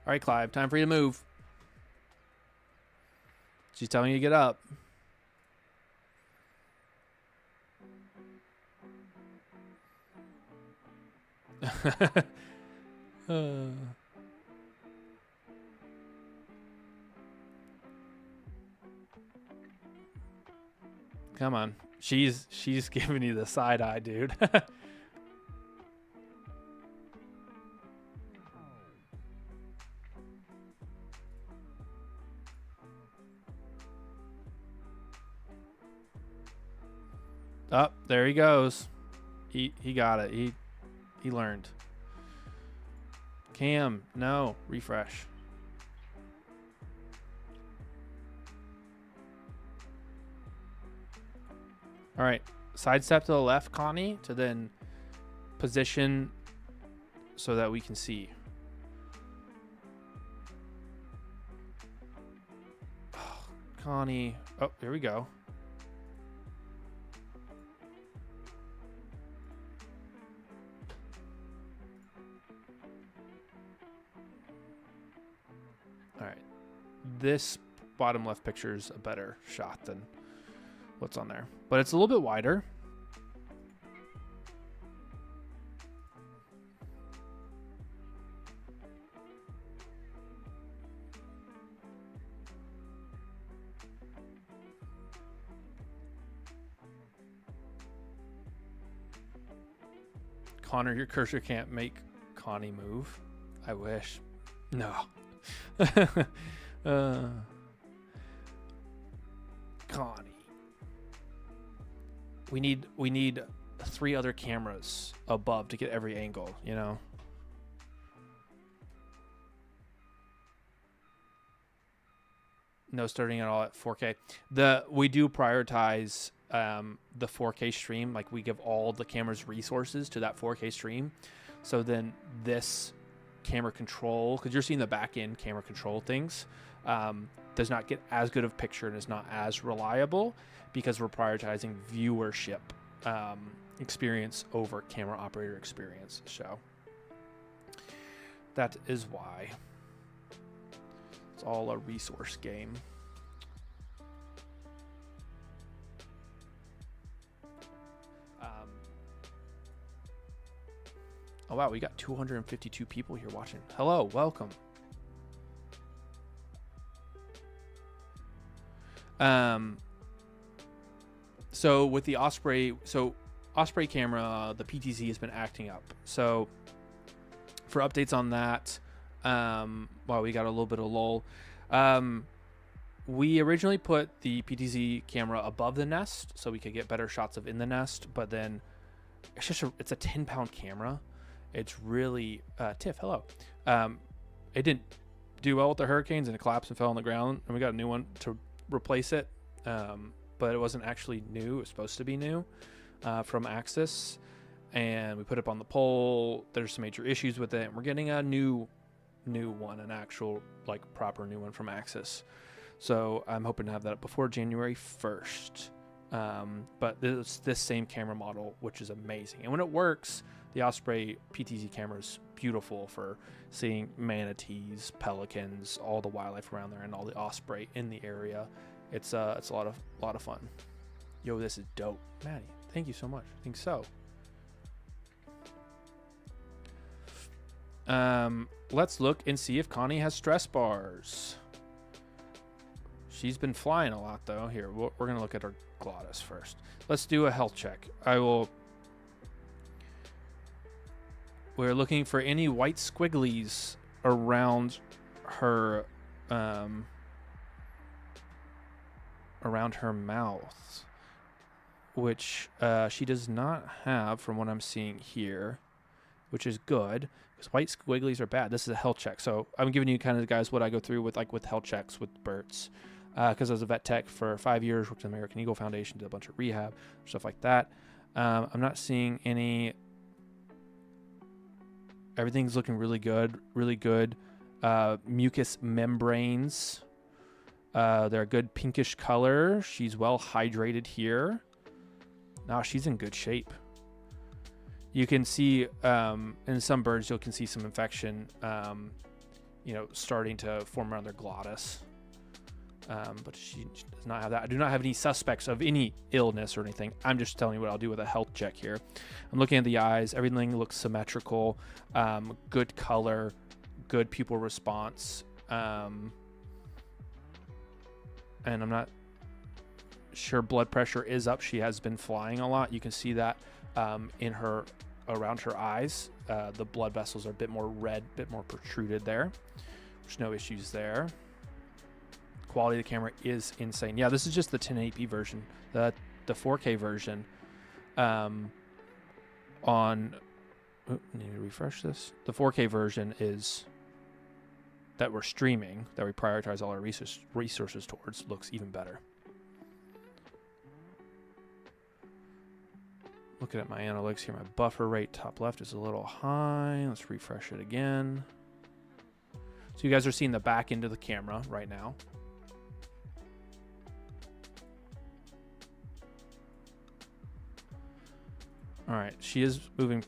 All right, Clive, time for you to move. She's telling you to get up. Come on. She's giving you the side eye, dude. Oh, there he goes. He got it. He learned. Cam, no, refresh. All right, sidestep to the left, Connie, to then position so that we can see. Oh, Connie. Oh, there we go. All right, this bottom left picture is a better shot than what's on there, but it's a little bit wider. Connor, your cursor can't make Connie move. I wish. No. Connie. We need 3 other cameras above to get every angle, you know. No starting at all at 4K. We do prioritize the 4K stream. Like we give all the cameras resources to that 4K stream. So then this camera control, because you're seeing the back end camera control things, does not get as good of picture and is not as reliable because we're prioritizing viewership experience over camera operator experience. So that is why it's all a resource game. Oh wow, we got 252 people here watching. Hello, welcome. So with the Osprey, Osprey camera, the PTZ has been acting up. So for updates on that, wow, we got a little bit of lull. We originally put the PTZ camera above the nest so we could get better shots of in the nest, but then it's a 10-pound camera. It's really Tiff, hello. It didn't do well with the hurricanes and it collapsed and fell on the ground, and we got a new one to replace it. But it wasn't actually new. It was supposed to be new from Axis, and we put it up on the pole. There's some major issues with it, and we're getting a new one, an actual like proper new one from Axis. So I'm hoping to have that up before January 1st. But it's this same camera model, which is amazing. And when it works, the Osprey PTZ camera is beautiful for seeing manatees, pelicans, all the wildlife around there, and all the osprey in the area. It's a lot of fun. Yo, this is dope, Maddie. Thank you so much. I think so. Let's look and see if Connie has stress bars. She's been flying a lot though. Here, we're gonna look at her glottis first. Let's do a health check. We're looking for any white squigglies around her mouth, which she does not have from what I'm seeing here, which is good because white squigglies are bad. This is a health check, so I'm giving you kind of, guys, what I go through with health checks with birds, because I was a vet tech for 5 years, worked in the American Eagle Foundation, did a bunch of rehab stuff like that. I'm not seeing any. Everything's looking really good, really good. Mucous membranes. They're a good pinkish color. She's well hydrated here. Now she's in good shape. You can see in some birds, you can see some infection, starting to form around their glottis. But she does not have that. I do not have any suspects of any illness or anything. I'm just telling you what I'll do with a health check here. I'm looking at the eyes. Everything looks symmetrical. Good color. Good pupil response. And I'm not sure blood pressure is up. She has been flying a lot. You can see that around her eyes. The blood vessels are a bit more red, a bit more protruded there. There's no issues there. Quality of the camera is insane. Yeah, this is just the 1080p version. The 4K version need to refresh this. The 4K version is that we're streaming, that we prioritize all our resources towards, looks even better. Looking at my analytics here, my buffer rate top left is a little high. Let's refresh it again. So you guys are seeing the back end of the camera right now. All right, she is moving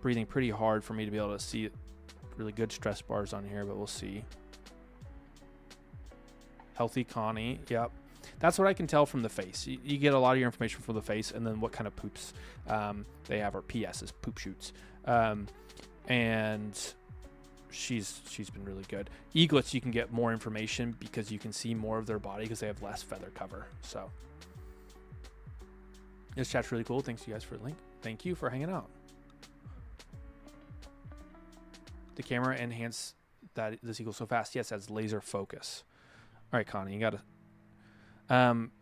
breathing pretty hard for me to be able to see really good stress bars on here, but we'll see. Healthy Connie, yep. That's what I can tell from the face. You get a lot of your information from the face, and then what kind of poops they have, or PSs, poop shoots. And she's been really good. Eaglets, you can get more information because you can see more of their body because they have less feather cover. So this chat's really cool. Thanks you guys for the link. Thank you for hanging out. The camera enhanced that this eagle so fast. Yes, has laser focus. All right, Connie, you got to.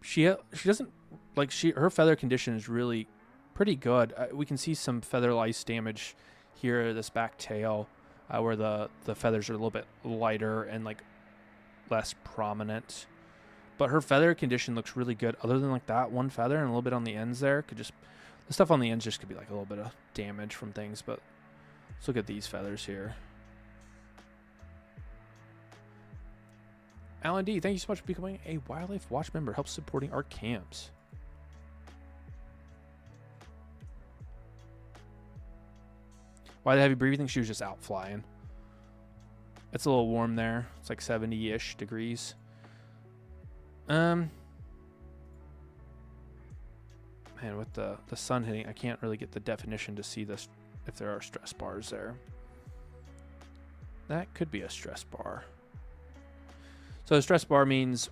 She doesn't like her feather condition is really pretty good. We can see some feather lice damage here, this back tail, where the feathers are a little bit lighter and like less prominent. But her feather condition looks really good. Other than like that one feather and a little bit on the ends there, the stuff on the ends just could be like a little bit of damage from things. But let's look at these feathers here. Alan D, thank you so much for becoming a Wildlife Watch member. Helps supporting our camps. Why the heavy breathing? She was just out flying. It's a little warm there. It's like 70-ish degrees. Man, with the sun hitting, I can't really get the definition to see this if there are stress bars there. That could be a stress bar. So a stress bar means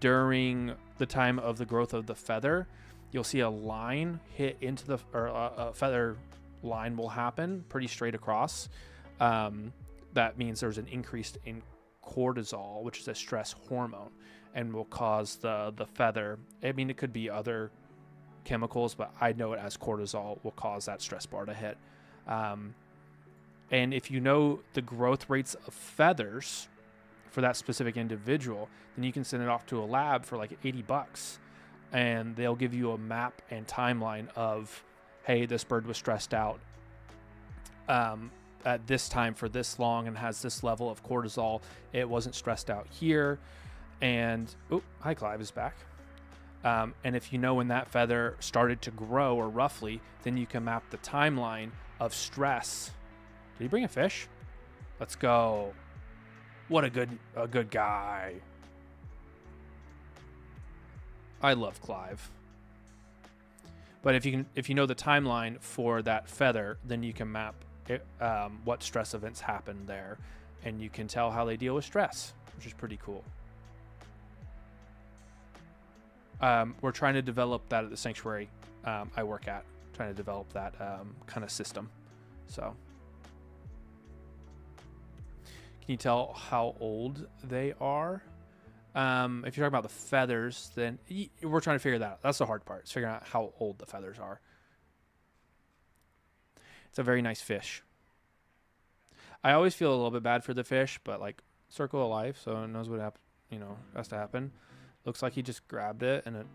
during the time of the growth of the feather, you'll see a line hit into a feather line will happen pretty straight across. That means there's an increase in cortisol, which is a stress hormone, and will cause the feather. I mean, it could be other chemicals, but I know it as cortisol will cause that stress bar to hit. And if you know the growth rates of feathers for that specific individual, then you can send it off to a lab for like $80, and they'll give you a map and timeline of, hey, this bird was stressed out at this time for this long and has this level of cortisol. It wasn't stressed out here. And, oh, hi, Clive is back. And if you know when that feather started to grow, or roughly, then you can map the timeline of stress. Did he bring a fish? Let's go. What a good guy. I love Clive. But if you know the timeline for that feather, then you can map it, what stress events happened there, and you can tell how they deal with stress, which is pretty cool. We're trying to develop that at the sanctuary I work at, trying to develop that kind of system. So, can you tell how old they are? If you're talking about the feathers, then we're trying to figure that out. That's the hard part, is figuring out how old the feathers are. It's a very nice fish. I always feel a little bit bad for the fish, but like, circle of life, so it knows what has to happen. Looks like he just grabbed it, and it.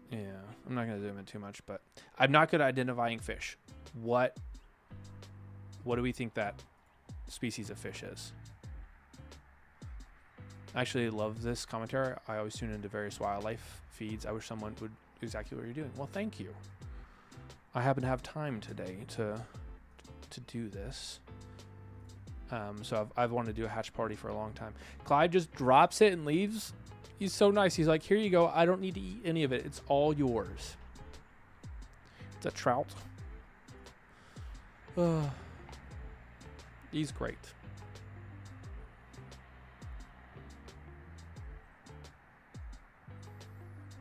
Yeah, I'm not gonna zoom in too much, but I'm not good at identifying fish. What do we think that species of fish is? I actually love this commentary. I always tune into various wildlife feeds. I wish someone would do exactly what you're doing. Well, thank you. I happen to have time today to do this. So I've wanted to do a hatch party for a long time. Clive just drops it and leaves. He's so nice. He's like, here you go. I don't need to eat any of it. It's all yours. It's a trout. He's great.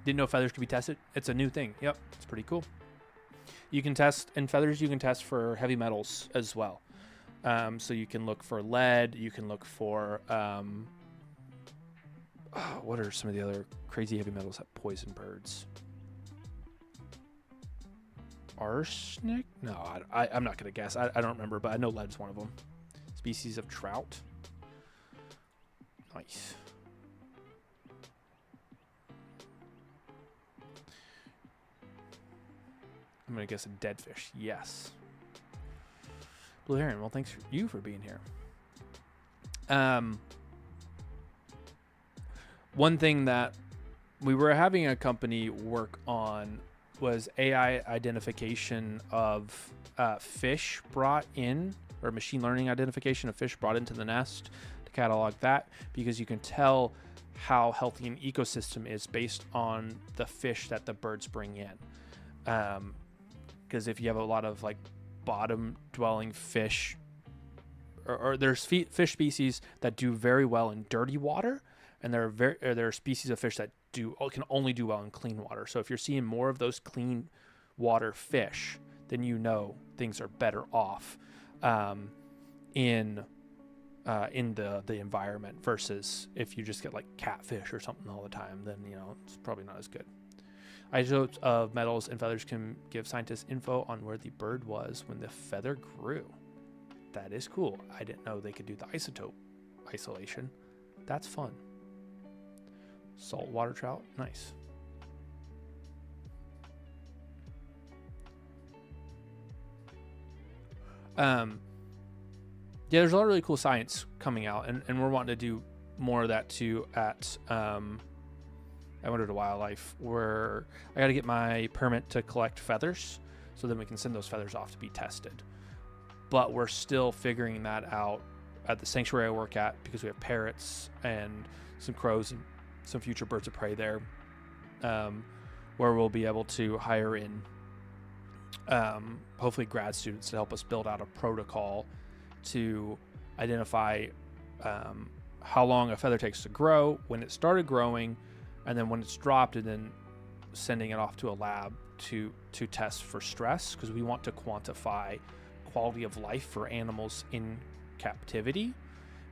Didn't know feathers could be tested. It's a new thing. Yep, it's pretty cool. You can test, and feathers you can test for heavy metals as well. So you can look for lead. You can look for, what are some of the other crazy heavy metals that poison birds? Arsenic? No, I'm not going to guess. I don't remember, but I know lead's one of them. Species of trout. Nice. I'm going to guess a dead fish. Yes. Blue heron. Well, thanks for being here. One thing that we were having a company work on was AI identification of fish brought in, or machine learning identification of fish brought into the nest, to catalog that, because you can tell how healthy an ecosystem is based on the fish that the birds bring in. Because if you have a lot of like bottom dwelling fish, or there's fish species that do very well in dirty water, and there are species of fish that can only do well in clean water. So if you're seeing more of those clean water fish, then you know things are better off in the environment, versus if you just get like catfish or something all the time, then it's probably not as good. Isotopes of metals and feathers can give scientists info on where the bird was when the feather grew. That is cool. I didn't know they could do the isotope isolation. That's fun. Saltwater trout, nice. Yeah, there's a lot of really cool science coming out, and we're wanting to do more of that too at I Wonder to Wildlife, where I got to get my permit to collect feathers, so then we can send those feathers off to be tested. But we're still figuring that out at the sanctuary I work at, because we have parrots and some crows and some future birds of prey there, where we'll be able to hire in hopefully grad students to help us build out a protocol to identify how long a feather takes to grow, when it started growing, and then when it's dropped, and then sending it off to a lab to test for stress, because we want to quantify quality of life for animals in captivity,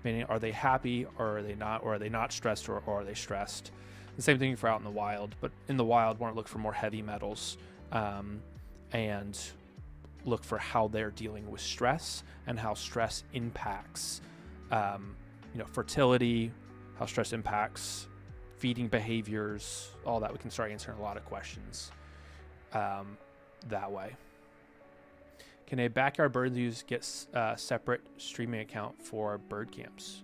meaning are they happy or are they not, or are they not stressed, or are they stressed. The same thing for out in the wild, but in the wild, want to look for more heavy metals and look for how they're dealing with stress, and how stress impacts fertility, how stress impacts feeding behaviors, all that. We can start answering a lot of questions that way. Can a backyard bird use get separate streaming account for bird camps?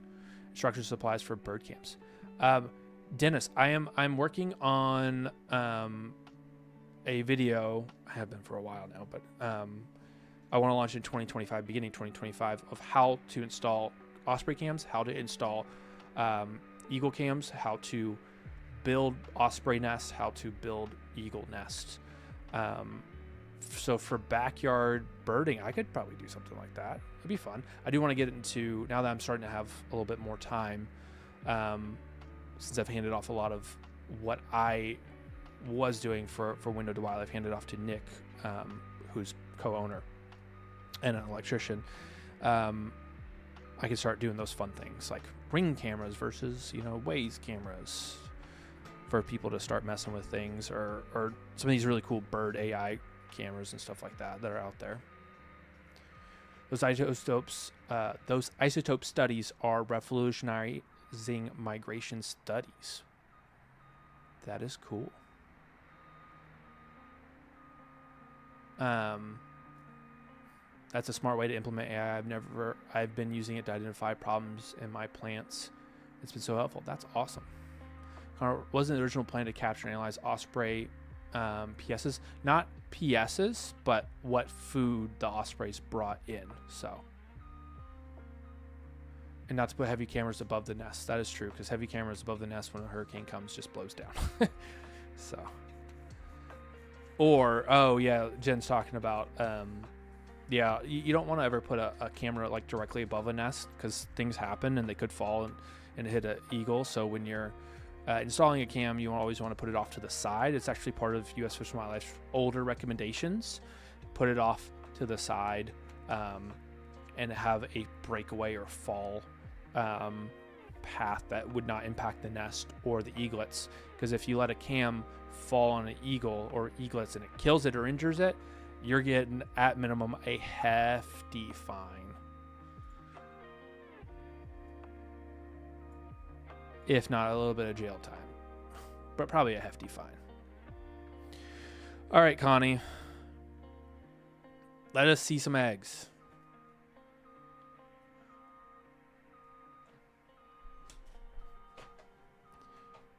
Instructor supplies for bird camps. Dennis, I'm working on a video. I have been for a while now, but I want to launch in 2025, beginning 2025, of how to install Osprey cams, how to install eagle cams, how to build Osprey nests, how to build eagle nests. So for backyard birding, I could probably do something like that. It'd be fun. I do want to get into, now that I'm starting to have a little bit more time, since I've handed off a lot of what I was doing for Window to Wild, I've handed off to Nick, who's co-owner and an electrician. I can start doing those fun things like Ring cameras versus, Waze cameras for people to start messing with things, or some of these really cool bird AI cameras and stuff like that are out there. Those isotope studies are revolutionizing migration studies. That is cool. That's a smart way to implement AI. I've been using it to identify problems in my plants. It's been so helpful. That's awesome. Wasn't the original plan to capture and analyze osprey PSs? Not PSs, but what food the ospreys brought in. So, and not to put heavy cameras above the nest. That is true, because heavy cameras above the nest when a hurricane comes just blows down. So, or Jen's talking about you don't want to ever put a camera like directly above a nest, because things happen and they could fall and hit an eagle. So when you're installing a cam, you always want to put it off to the side. It's actually part of U.S. Fish and Wildlife's older recommendations. Put it off to the side and have a breakaway or fall path that would not impact the nest or the eaglets. Because if you let a cam fall on an eagle or eaglets and it kills it or injures it, you're getting at minimum a hefty fine. If not a little bit of jail time, but probably a hefty fine. All right, Connie. Let us see some eggs.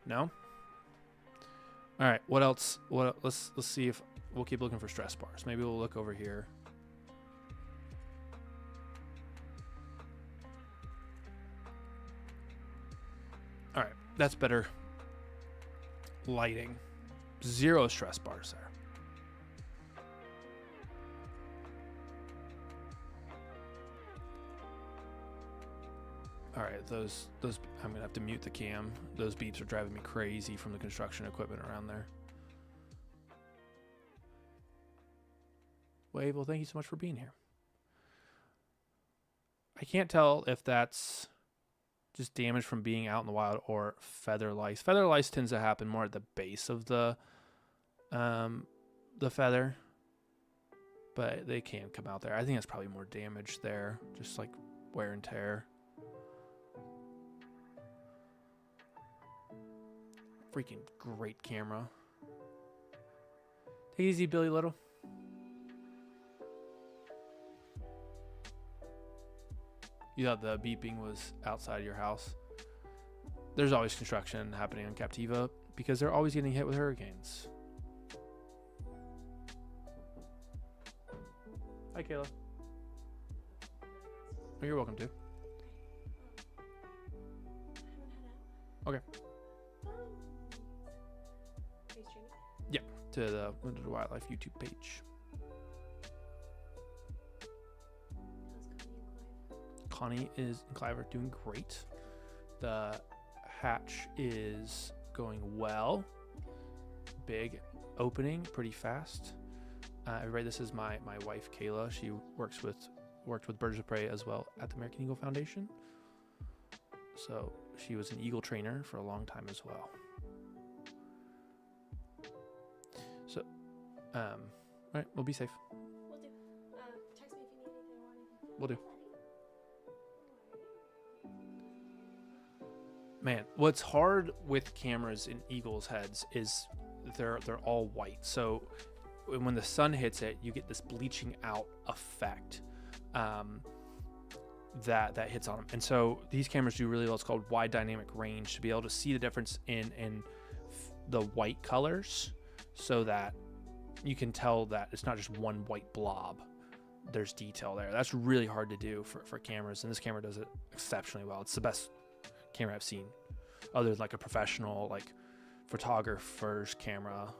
No? All right, what else? Let's see if we'll keep looking for stress bars. Maybe we'll look over here. All right, that's better lighting. 0 stress bars there. All right, those I'm gonna have to mute the cam. Those beeps are driving me crazy from the construction equipment around there. Wave, well, thank you so much for being here. I can't tell if that's just damage from being out in the wild or feather lice. Feather lice tends to happen more at the base of the feather, but they can come out there. I think it's probably more damage there, just like wear and tear. Freaking great camera. Take it easy, Billy Little. You thought the beeping was outside your house. There's always construction happening on Captiva because they're always getting hit with hurricanes. Hi, Kayla. Oh, you're welcome to. Okay. Yeah, to the Window to Wildlife YouTube page. Connie and Clive are doing great. The hatch is going well. Big opening, pretty fast. Everybody, this is my wife Kayla. She worked with Birds of Prey as well at the American Eagle Foundation. So she was an eagle trainer for a long time as well. So, all right, we'll be safe. We'll do. Text me if you need anything or want anything. We'll do. Man, what's hard with cameras in eagles' heads is they're all white. So when the sun hits it, you get this bleaching out effect. that hits on them. And so these cameras do really well. It's called wide dynamic range, to be able to see the difference in the white colors, so that you can tell that it's not just one white blob. There's detail there. That's really hard to do for cameras, and this camera does it exceptionally well. It's the best camera I've seen, other than like a professional like photographer's camera.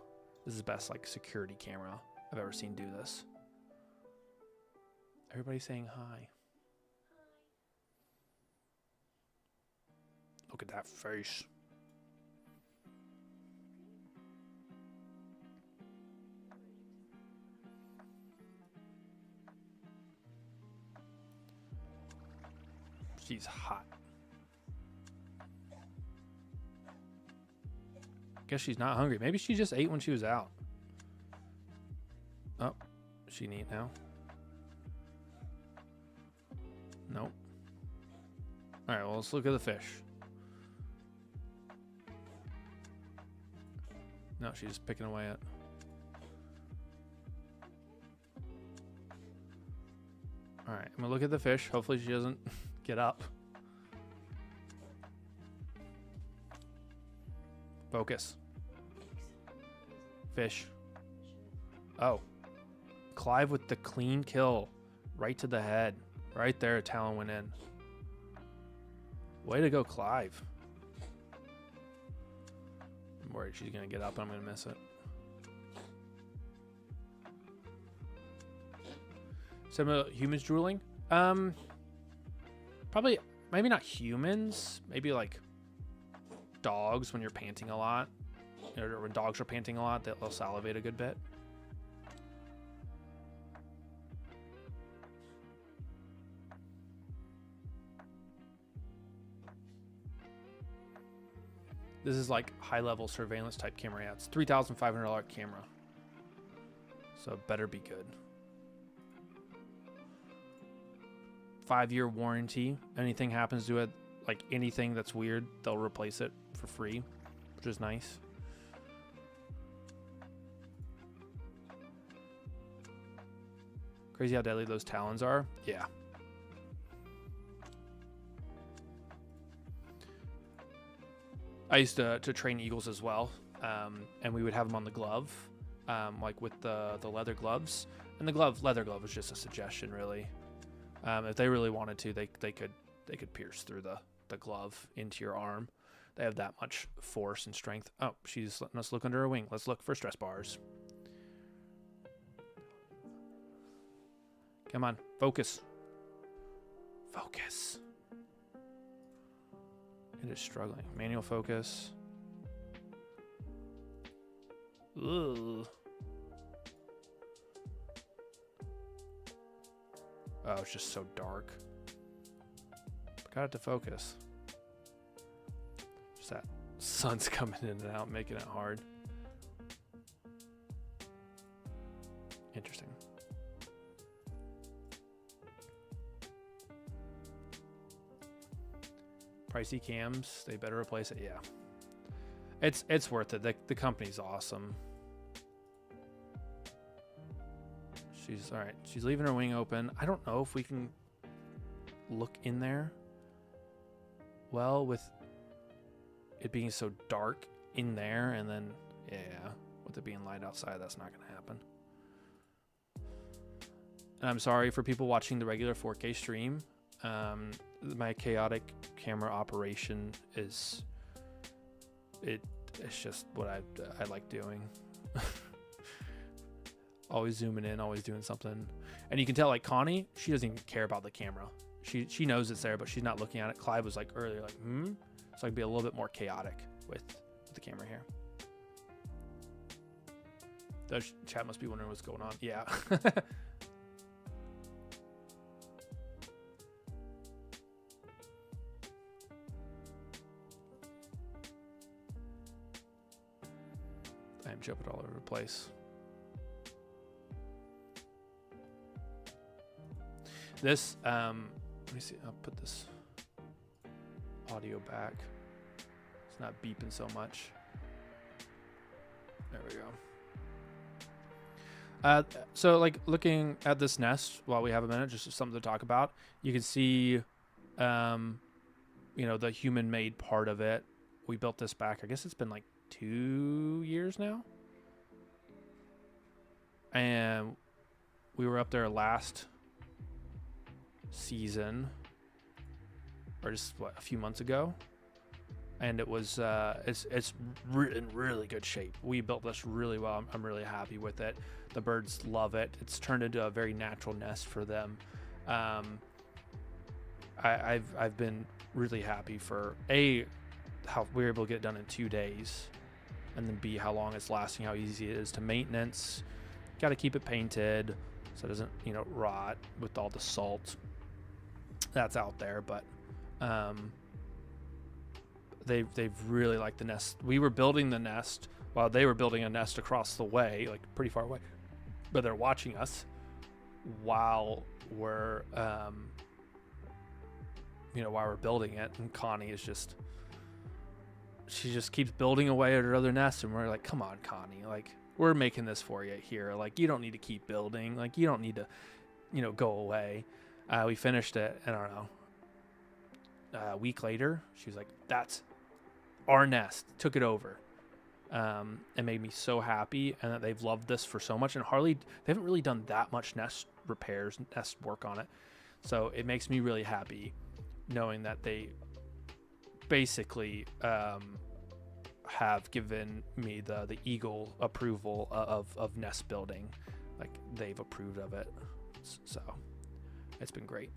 This is the best like security camera I've ever seen do this. Everybody's saying hi. Look at that face. She's hot. Guess she's not hungry. Maybe she just ate when she was out. Oh, she can eat now. Nope. All right, well, let's look at the fish. No, she's just picking away at. All right, I'm gonna look at the fish. Hopefully she doesn't get up. Focus. Fish. Oh. Clive with the clean kill. Right to the head. Right there, talon went in. Way to go, Clive. I'm worried she's going to get up and I'm going to miss it. Some humans drooling? Probably, maybe not humans. Maybe like dogs when you're panting a lot. Or when dogs are panting a lot, they'll salivate a good bit. This is like high-level surveillance type camera. Yeah, it's $3,500 camera. So it better be good. 5-year warranty. Anything happens to it, like anything that's weird, they'll replace it for free, which is nice. Crazy how deadly those talons are. Yeah. I used to train eagles as well, and we would have them on the glove, like with the leather gloves. And the leather glove was just a suggestion, really. If they really wanted to, they could pierce through the glove into your arm. They have that much force and strength. Oh, she's letting us look under her wing. Let's look for stress bars. Come on, focus. Focus. It is struggling. Manual focus. Ugh. Oh, it's just so dark. Got it to focus. Just that sun's coming in and out, making it hard. Interesting. Pricey cams, they better replace it. Yeah, it's worth it. The company's awesome. She's all right. She's leaving her wing open. I don't know if we can look in there. Well, with it being so dark in there, and then yeah, with it being light outside, that's not gonna happen. And I'm sorry for people watching the regular 4K stream. My chaotic camera operation is it's just what I like doing. Always zooming in, always doing something. And you can tell, like Connie, she doesn't even care about the camera. She knows it's there, but she's not looking at it. Clive was like earlier, like, so I can be a little bit more chaotic with the camera here. The chat must be wondering what's going on. Yeah. I am jumping all over the place. This, let me see. I'll put this audio back. It's not beeping so much. There we So like looking at this nest while we have a minute, just something to talk about. You can see, the human-made part of it. We built this back. I guess it's been like 2 years now, and we were up there last season, or just a few months ago, and it was it's in really good shape. We built this really well. I'm really happy with it. The birds love it. It's turned into a very natural nest for them. I've been really happy for how we were able to get it done in 2 days, and then B, how long it's lasting, how easy it is to maintenance. Got to keep it painted so it doesn't rot with all the salt that's out there, but they've really liked the nest. We were building the nest while they were building a nest across the way, like pretty far away, but they're watching us while we're while we're building it. And Connie is she just keeps building away at her other nest, and we're like, come on, Connie, like, we're making this for you here, like, you don't need to keep building, like, you don't need to go away. We finished it, and I don't know, a week later she was like, that's our nest, took it over. It made me so happy, and that they've loved this for so much, and they haven't really done that much nest repairs, nest work on it, so it makes me really happy knowing that they basically have given me the eagle approval of nest building. Like, they've approved of it, so it's been great.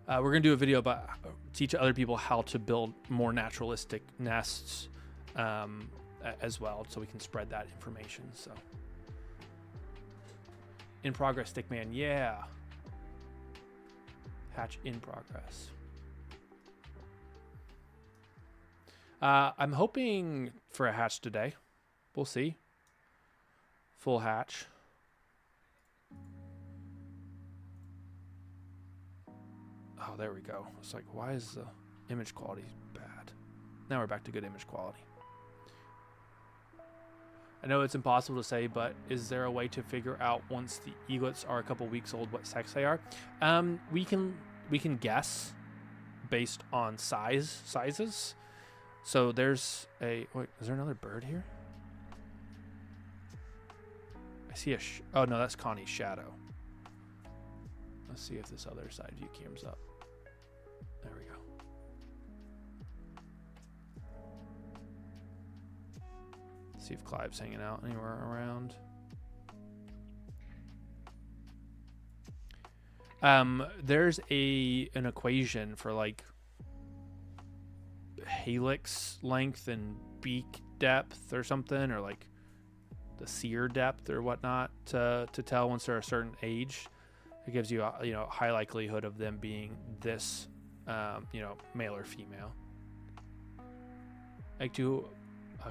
We're gonna do a video about teach other people how to build more naturalistic nests as well, so we can spread that information. So, in progress, Stickman, yeah. Hatch in progress. I'm hoping for a hatch today. We'll see. Full hatch. Oh, there we go. It's like, why is the image quality bad? Now we're back to good image quality. I know it's impossible to say, but is there a way to figure out once the eaglets are a couple weeks old what sex they are? We can guess based on sizes. So there's wait, is there another bird here? I see oh no, that's Connie's shadow. Let's see if this other side view comes up. There we go. See if Clive's hanging out anywhere around. There's an equation for like helix length and beak depth or something, or like the sear depth or whatnot to tell once they're a certain age. It gives you a high likelihood of them being this male or female. Like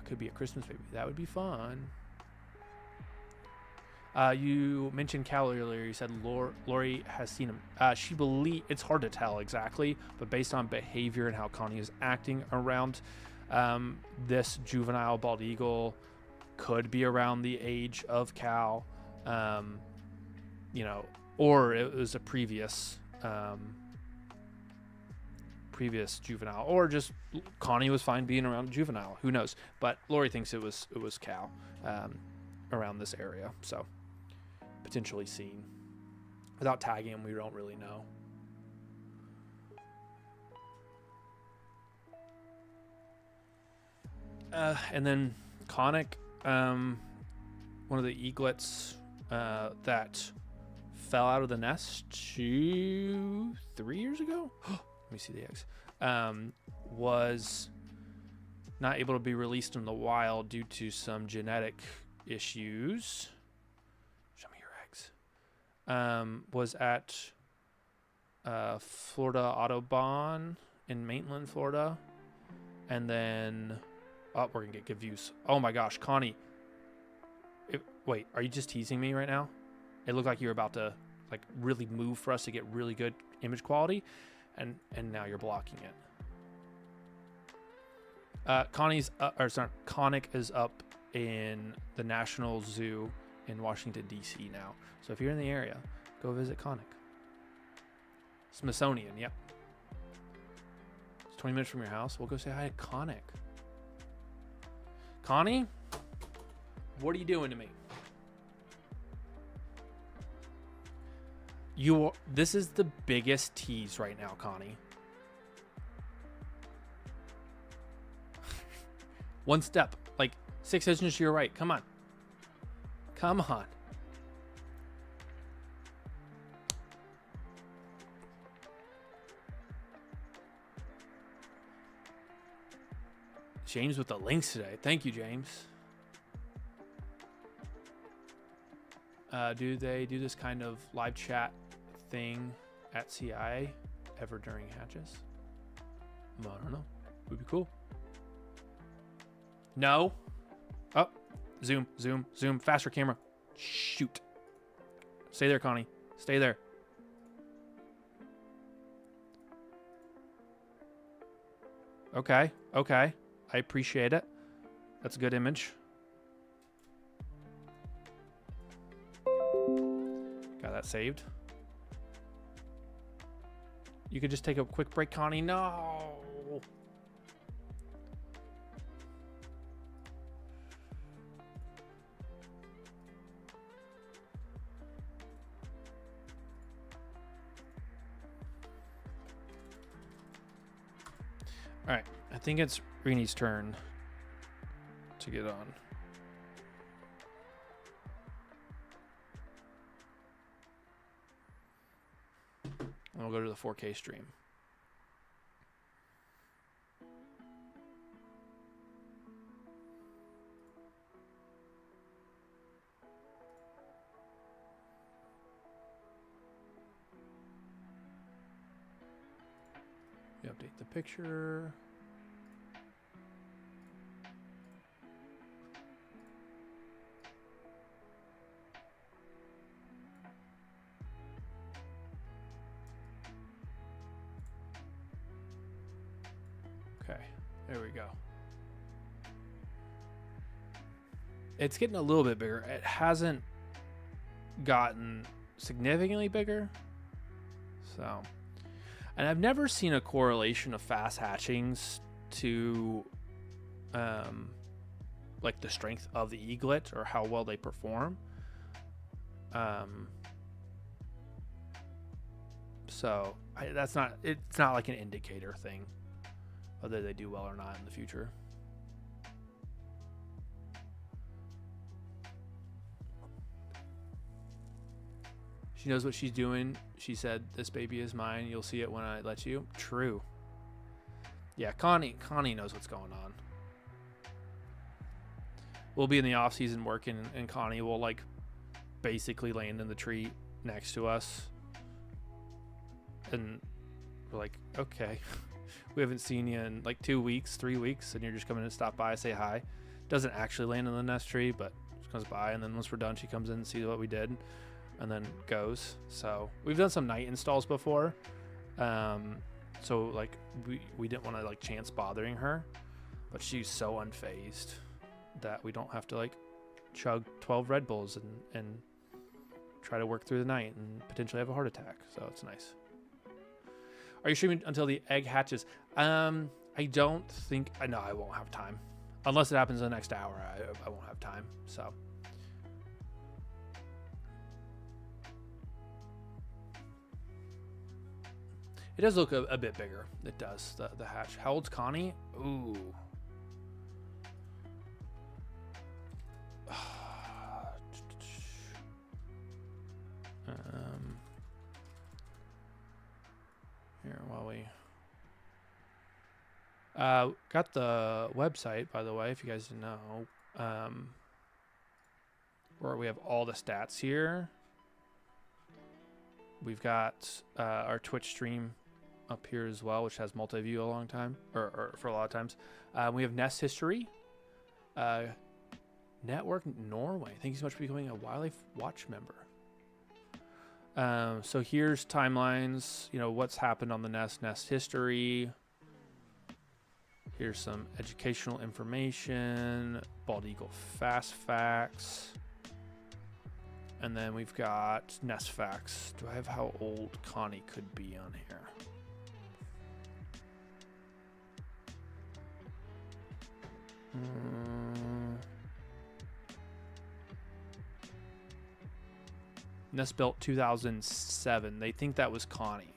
could be a Christmas baby. That would be fun. You mentioned Cal earlier. You said Lori has seen him. It's hard to tell exactly, but based on behavior and how Connie is acting around this juvenile bald eagle, could be around the age of Cal, or it was a previous juvenile, or just Connie was fine being around juvenile. Who knows? But Lori thinks it was Cal around this area, so potentially seen. Without tagging him, we don't really know. And then Conic, one of the eaglets that fell out of the nest 3 years ago. Let me see the eggs. Was not able to be released in the wild due to some genetic issues. Show me your eggs. Was at Florida Autobahn in Maitland, Florida. And then, we're going to get good views. Oh my gosh, Connie. Wait, are you just teasing me right now? It looked like you were about to like really move for us to get really good image quality. And now you're blocking it. Connie's or sorry, Connick is up in the National Zoo in Washington D.C. now. So if you're in the area, go visit Connick. Smithsonian, yep. It's 20 minutes from your house. We'll go say hi to Connick. Connie, what are you doing to me? This is the biggest tease right now, Connie. One step, like 6 inches to your right. Come on. Come on. James with the links today. Thank you, James. Do they do this kind of live chat thing at CI ever during hatches? I don't know. Would be cool. No. Oh, zoom, zoom, zoom. Faster camera. Shoot. Stay there, Connie. Stay there. Okay. Okay. I appreciate it. That's a good image. Got that saved. You could just take a quick break, Connie. No. All right, I think it's Reenie's turn to get on. And we'll go to the 4K stream. You update the picture. Okay, there we go. It's getting a little bit bigger. It hasn't gotten significantly bigger. So, and I've never seen a correlation of fast hatchings to like the strength of the eaglet or how well they perform. So it's not like an indicator thing whether they do well or not in the future. She knows what she's doing. She said, "This baby is mine. You'll see it when I let you." True. Yeah, Connie knows what's going on. We'll be in the off season working, and Connie will like basically land in the tree next to us, and we're like, "Okay, we haven't seen you in like 2 weeks, 3 weeks, and you're just coming to stop by, say hi." Doesn't actually land in the nest tree, but she comes by, and then once we're done, she comes in and sees what we did, and then goes. So we've done some night installs before, so like we didn't want to like chance bothering her, but she's so unfazed that we don't have to like chug 12 Red Bulls and try to work through the night and potentially have a heart attack. So it's nice. Are you streaming until the egg hatches? I don't think. No, I won't have time unless it happens in the next hour. I won't have time. So. It does look a bit bigger. It does, the hatch. How old's Connie? Ooh. Here, while we... got the website, by the way, if you guys didn't know. Where we have all the stats here. We've got our Twitch stream up here as well, which has multi-view a long time, or for a lot of times. We have Nest history, Network Norway. Thank you so much for becoming a Wildlife Watch member. So here's timelines. You know what's happened on the Nest history. Here's some educational information. Bald eagle fast facts. And then we've got nest facts. Do I have how old Connie could be on here? Nest built 2007. They think that was Connie.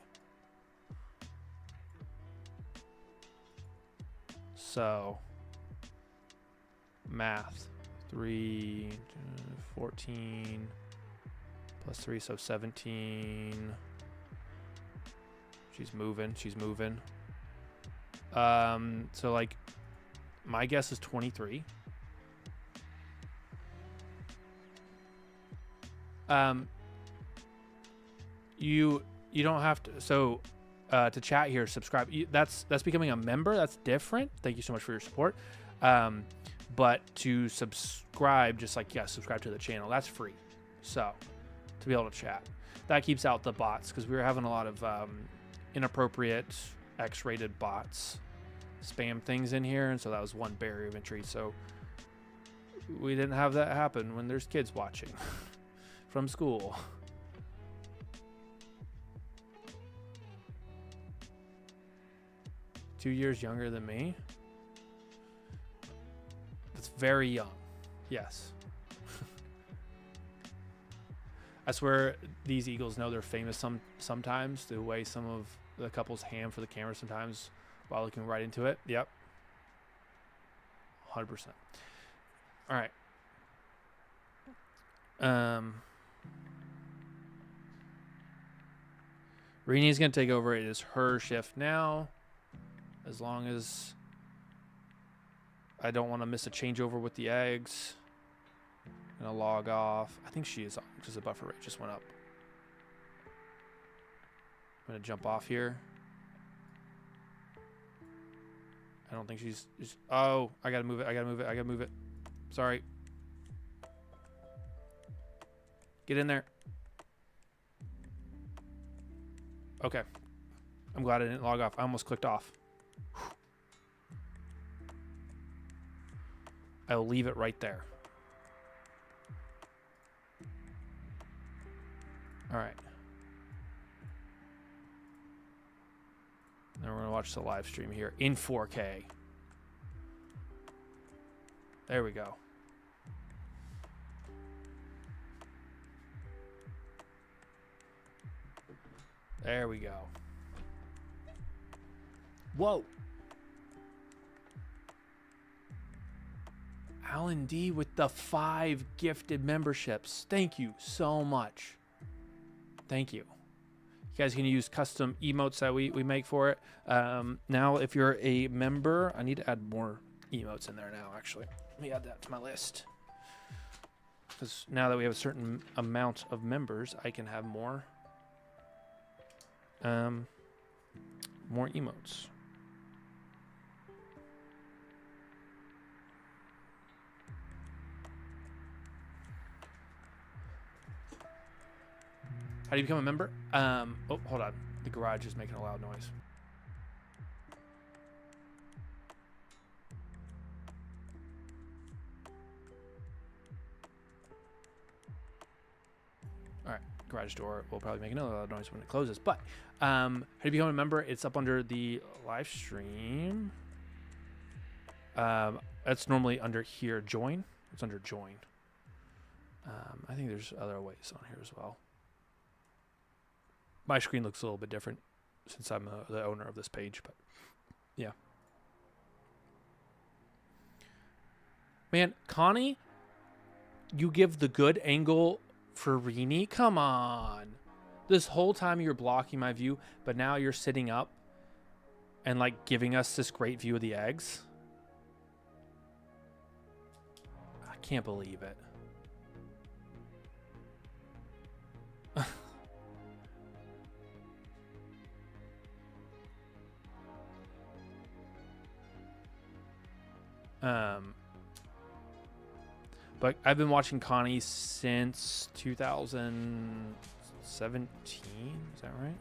So, math. 3, 14, plus 3, so 17. She's moving. She's moving. So, like, my guess is 23. You don't have to. So to chat here, subscribe. That's becoming a member. That's different. Thank you so much for your support. But to subscribe, just like subscribe to the channel. That's free. So to be able to chat, that keeps out the bots because we were having a lot of inappropriate X-rated bots spam things in here, and so that was one barrier of entry. So we didn't have that happen when there's kids watching from school. Two years younger than me. That's very young. Yes. I swear these eagles know they're famous sometimes. The way some of the couples ham for the camera sometimes while looking right into it. Yep. 100%. All right. Rini's going to take over. It is her shift now. As long as I don't want to miss a changeover with the eggs. I'm going to log off. I think she is on because the buffer rate just went up. I'm going to jump off here. I don't think she's... Oh, I got to move it. I got to move it. I got to move it. Sorry. Get in there. Okay. I'm glad I didn't log off. I almost clicked off. I will leave it right there. All right. Now we're going to watch the live stream here in 4K. There we go. There we go. Whoa. Alan D with the 5 gifted memberships. Thank you so much. Thank you. You guys can use custom emotes that we make for it. Now, if you're a member, I need to add more emotes in there now, actually. Let me add that to my list. Because now that we have a certain amount of members, I can have more emotes. How do you become a member? Oh, hold on. The garage is making a loud noise. All right. Garage door will probably make another loud noise when it closes. But how do you become a member? It's up under the live stream. That's normally under here. Join. It's under join. I think there's other ways on here as well. My screen looks a little bit different since I'm the owner of this page, but yeah. Man, Connie, you give the good angle for Rini? Come on. This whole time you're blocking my view, but now you're sitting up and like giving us this great view of the eggs. I can't believe it. But I've been watching Connie since 2017. Is that right?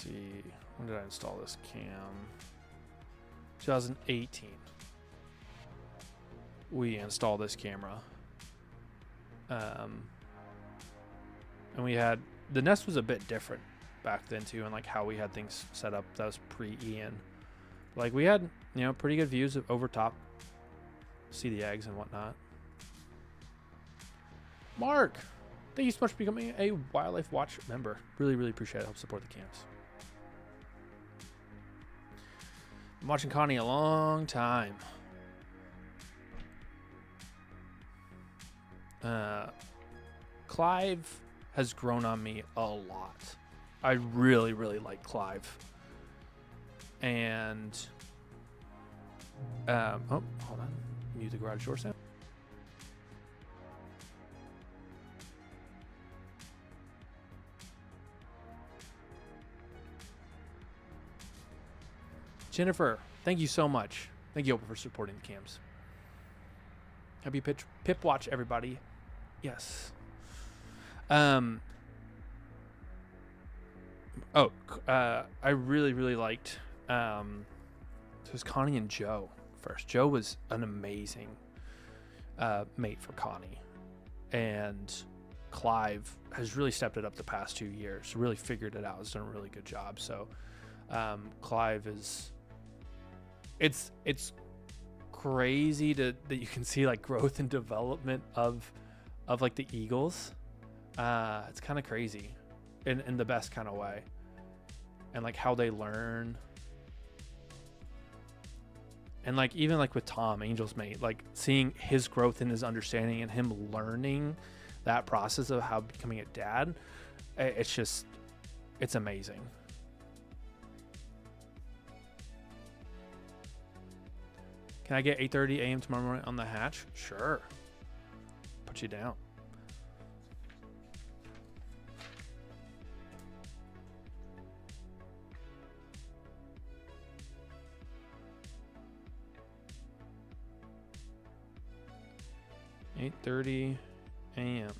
see. When did I install this cam? 2018. We installed this camera. And we had, the Nest was a bit different back then too, and like how we had things set up. That was pre-Ian. Like we had, you know, pretty good views of over top. See the eggs and whatnot. Mark, thank you so much for becoming a Wildlife Watch member. Really, really appreciate it. Help support the cams. I'm watching Connie a long time. Clive has grown on me a lot. I really, really like Clive. And oh, hold on. Mute the garage door sound. Jennifer, thank you so much. Thank you for supporting the cams. Happy Pip Watch, everybody. Yes. I really, really liked, so it was Connie and Joe first. Joe was an amazing mate for Connie. And Clive has really stepped it up the past 2 years. Really figured it out. Has done a really good job. So Clive is... It's crazy that you can see like growth and development of like the eagles. It's kind of crazy in the best kind of way, and like how they learn, and like even like with Tom, Angel's mate, like seeing his growth in his understanding and him learning that process of how becoming a dad, it's amazing. Can I get 8:30 a.m. tomorrow morning on the hatch? Sure. Put you down. $8:30 a.m.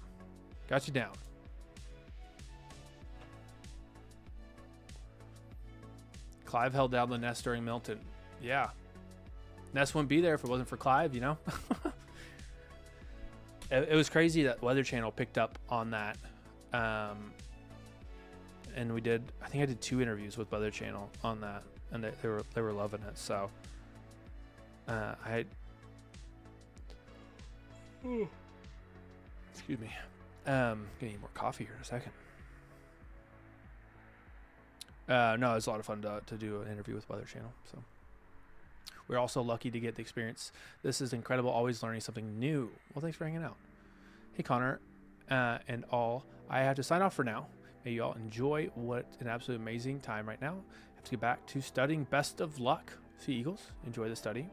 Got you down. Clive held down the Nest during Milton. Yeah. Nest wouldn't be there if it wasn't for Clive, you know? It was crazy that Weather Channel picked up on that. And we did, I think I did 2 interviews with Weather Channel on that, and they were loving it. So excuse me. Gonna need more coffee here in a second. No, it was a lot of fun to do an interview with Weather Channel. So we're also lucky to get the experience. This is incredible. Always learning something new. Well, thanks for hanging out. Hey, Connor, and all. I have to sign off for now. May you all enjoy what an absolute amazing time right now. I have to get back to studying. Best of luck. See Eagles. Enjoy the study.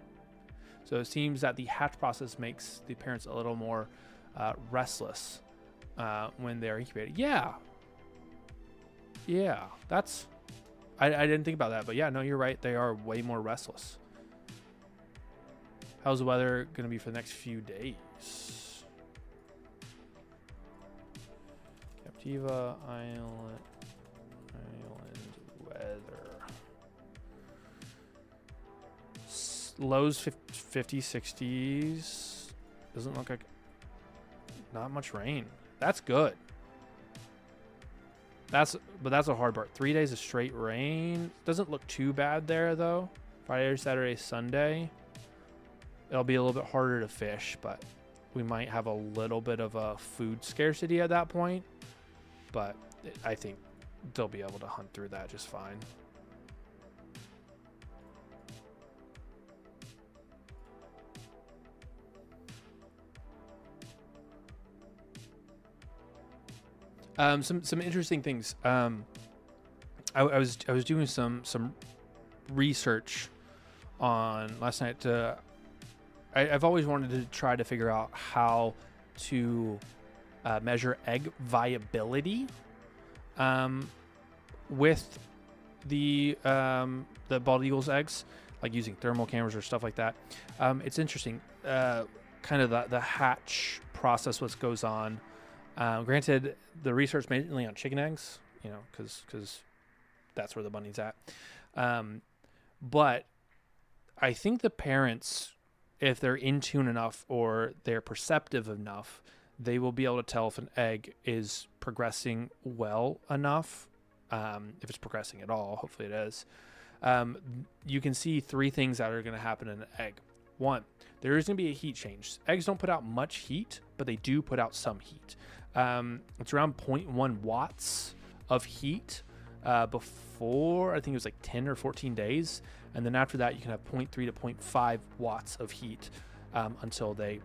So it seems that the hatch process makes the parents a little more restless when they're incubated. Yeah. Yeah, that's... I didn't think about that, but yeah, no, you're right. They are way more restless. How's the weather going to be for the next few days? Captiva Island weather. Lows 50, 60s. Doesn't look like not much rain. That's good. But that's a hard part. 3 days of straight rain. Doesn't look too bad there though. Friday, Saturday, Sunday. It'll be a little bit harder to fish, but we might have a little bit of a food scarcity at that point. But I think they'll be able to hunt through that just fine. Some interesting things. I was doing some research on last night. I've always wanted to try to figure out how to measure egg viability with the bald eagle's eggs, like using thermal cameras or stuff like that. It's interesting, kind of the hatch process, what goes on. Granted, the research mainly on chicken eggs, you know, because that's where the money's at. But I think the parents, if they're in tune enough or they're perceptive enough, they will be able to tell if an egg is progressing well enough. If it's progressing at all, hopefully it is. You can see 3 things that are going to happen in an egg. 1, there is going to be a heat change. Eggs don't put out much heat, but they do put out some heat. It's around 0.1 watts of heat before, I think it was like 10 or 14 days. And then after that, you can have 0.3 to 0.5 watts of heat until they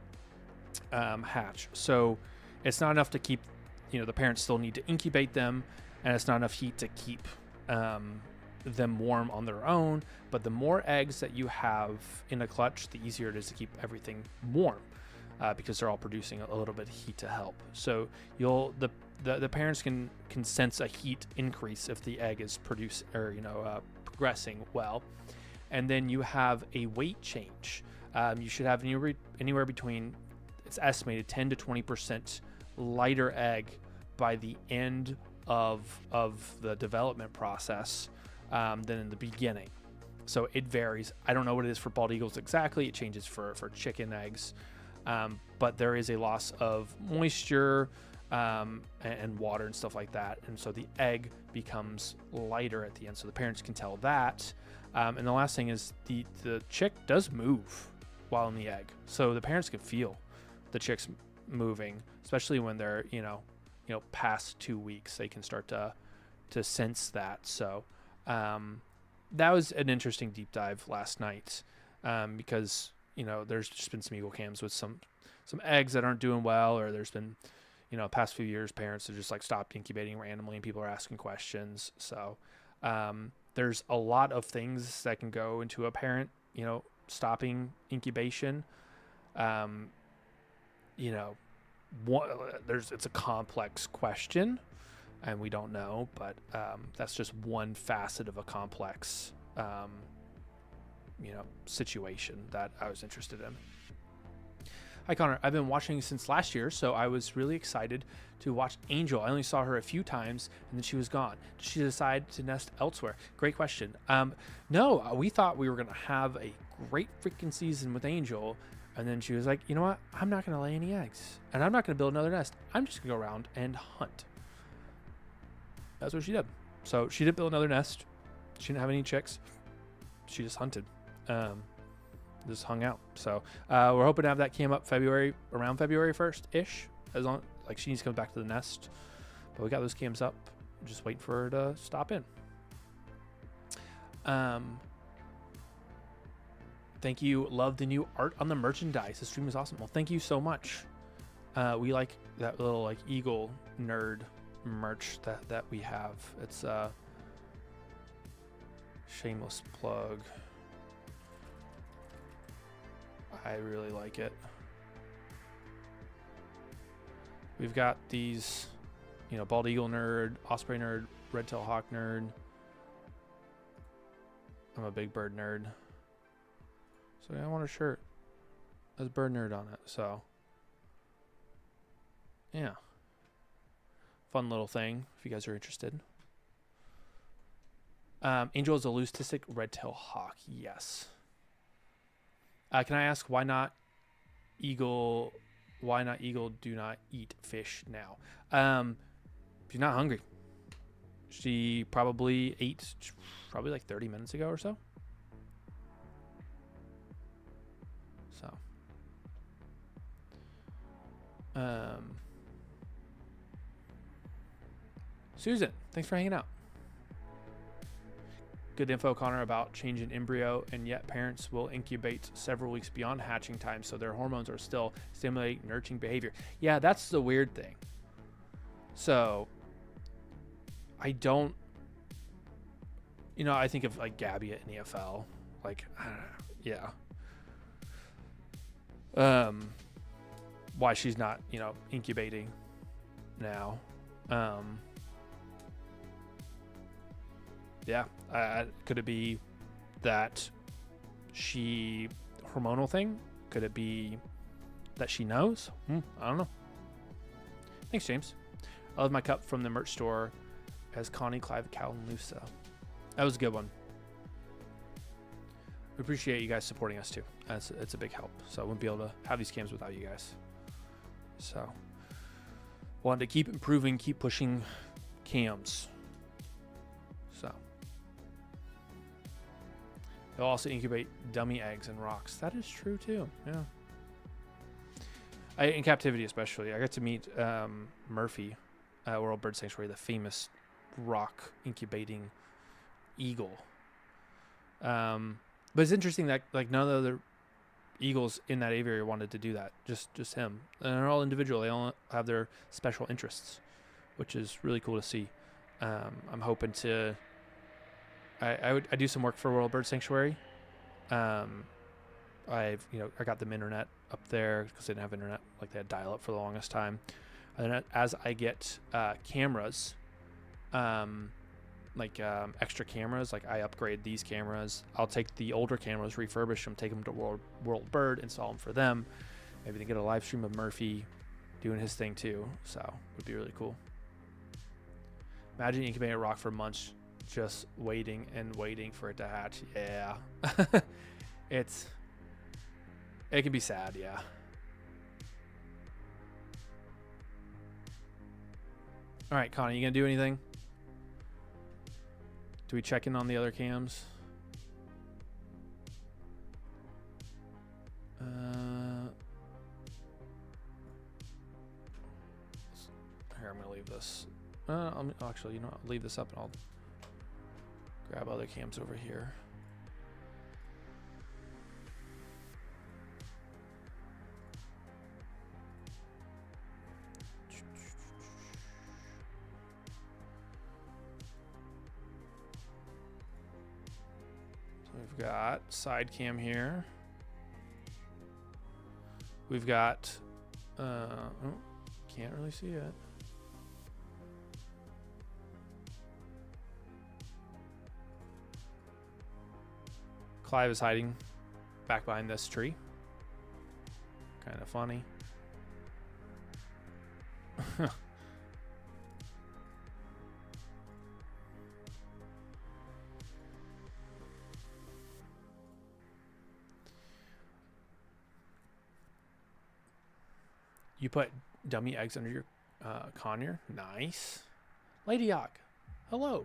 hatch. So it's not enough to keep, the parents still need to incubate them, and it's not enough heat to keep them warm on their own. But the more eggs that you have in a clutch, the easier it is to keep everything warm because they're all producing a little bit of heat to help. So the parents can sense a heat increase if the egg is progressing well. And then you have a weight change. You should have anywhere between, it's estimated 10 to 20% lighter egg by the end of the development process than in the beginning. So it varies. I don't know what it is for bald eagles exactly. It changes for chicken eggs. But there is a loss of moisture and water and stuff like that. And so the egg becomes lighter at the end. So the parents can tell that. And the last thing is the chick does move while in the egg. So the parents can feel the chicks moving, especially when they're, past 2 weeks, they can start to sense that. So that was an interesting deep dive last night because, there's just been some eagle cams with some eggs that aren't doing well, or there's been, past few years, parents have just like stopped incubating randomly and people are asking questions. So there's a lot of things that can go into a parent, stopping incubation. It's a complex question and we don't know, but that's just one facet of a complex, situation that I was interested in. Hi, Connor. I've been watching since last year, so I was really excited to watch Angel. I only saw her a few times, and then she was gone. Did she decide to nest elsewhere? Great question. No, we thought we were going to have a great freaking season with Angel, and then she was like, you know what? I'm not going to lay any eggs, and I'm not going to build another nest. I'm just going to go around and hunt. That's what she did. So she didn't build another nest. She didn't have any chicks. She just hunted. Just hung out. So we're hoping to have that cam up around February 1st-ish, as long like she needs to come back to the nest. But we got those cams up. Just waiting for her to stop in. Thank you. Love the new art on the merchandise. The stream is awesome. Well, thank you so much. We like that little like eagle nerd merch that we have. It's shameless plug. I really like it. We've got these, bald eagle nerd, osprey nerd, red-tailed hawk nerd. I'm a big bird nerd. So I want a shirt that has bird nerd on it. So yeah. Fun little thing if you guys are interested. Angel is a leucistic red-tailed hawk. Yes. Can I ask why not eagle do not eat fish now? She's not hungry. She probably ate like 30 minutes ago or so. Susan, thanks for hanging out. Good info, Connor, about changing embryo, and yet parents will incubate several weeks beyond hatching time, so their hormones are still stimulating nurturing behavior. Yeah, that's the weird thing. So I don't, I think of like Gabby at EFL, like, I don't know, yeah. Why she's not, incubating now. Yeah, could it be that hormonal thing? Could it be that she knows? I don't know. Thanks, James. I love my cup from the merch store as Connie, Clive, Cal, and Lusa. That was a good one. We appreciate you guys supporting us too. It's a big help. So I wouldn't be able to have these cams without you guys. So wanted to keep improving, keep pushing cams. So they'll also incubate dummy eggs and rocks. That is true too. Yeah. In captivity especially, I got to meet Murphy at World Bird Sanctuary, the famous rock incubating eagle. But it's interesting that like none of the other eagles in that aviary wanted to do that. Just him. And they're all individual. They all have their special interests, which is really cool to see. I'm hoping to. I do some work for World Bird Sanctuary. I got them internet up there because they didn't have internet. Like they had dial up for the longest time. And then as I get cameras, extra cameras, like I upgrade these cameras. I'll take the older cameras, refurbish them, take them to World Bird, install them for them. Maybe they get a live stream of Murphy doing his thing too. So it would be really cool. Imagine incubating a rock for months, just waiting and waiting for it to hatch. Yeah. It can be sad, yeah. All right, Connie, you gonna do anything? Do we check in on the other cams? Here, I'm gonna leave this. Actually, you know what? I'll leave this up and I'll grab other cams over here. We've got side cam here. We've got, can't really see it. Clive is hiding back behind this tree. Kind of funny. You put dummy eggs under your conure. Nice. Lady Yak, hello.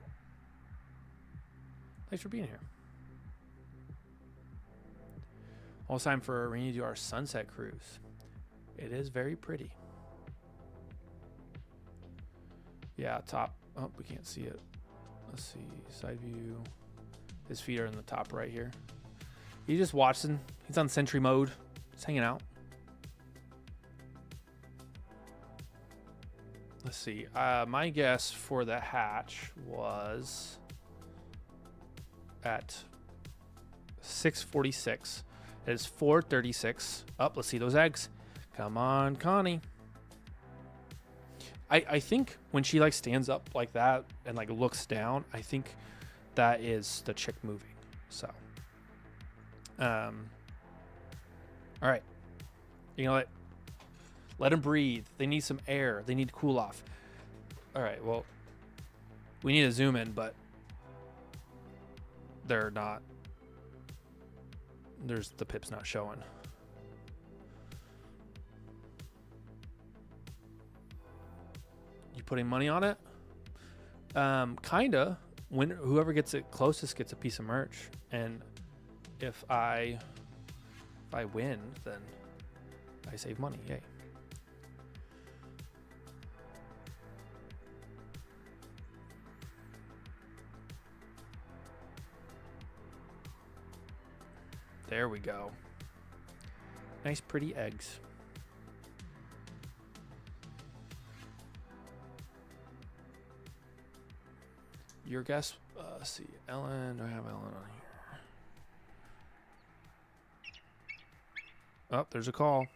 Thanks for being here. Almost time for Rainy to do our sunset cruise. It is very pretty. Yeah, top. Oh, we can't see it. Let's see. Side view. His feet are in the top right here. He's just watching. He's on sentry mode. He's hanging out. Let's see. My guess for the hatch was at 6:46. It is 4:36. Up. Let's see those eggs. Come on, Connie. I think when she like stands up like that and like looks down, I think that is the chick moving. So, all right. You know what? Let them breathe. They need some air. They need to cool off. All right, well, we need to zoom in, but they're not. The pip's not showing. You putting money on it? Kinda. Whoever gets it closest gets a piece of merch, and if I win, then I save money. Yay. There we go. Nice, pretty eggs. Your guess? Let's see. Ellen. Do I have Ellen on here? Oh, there's a call.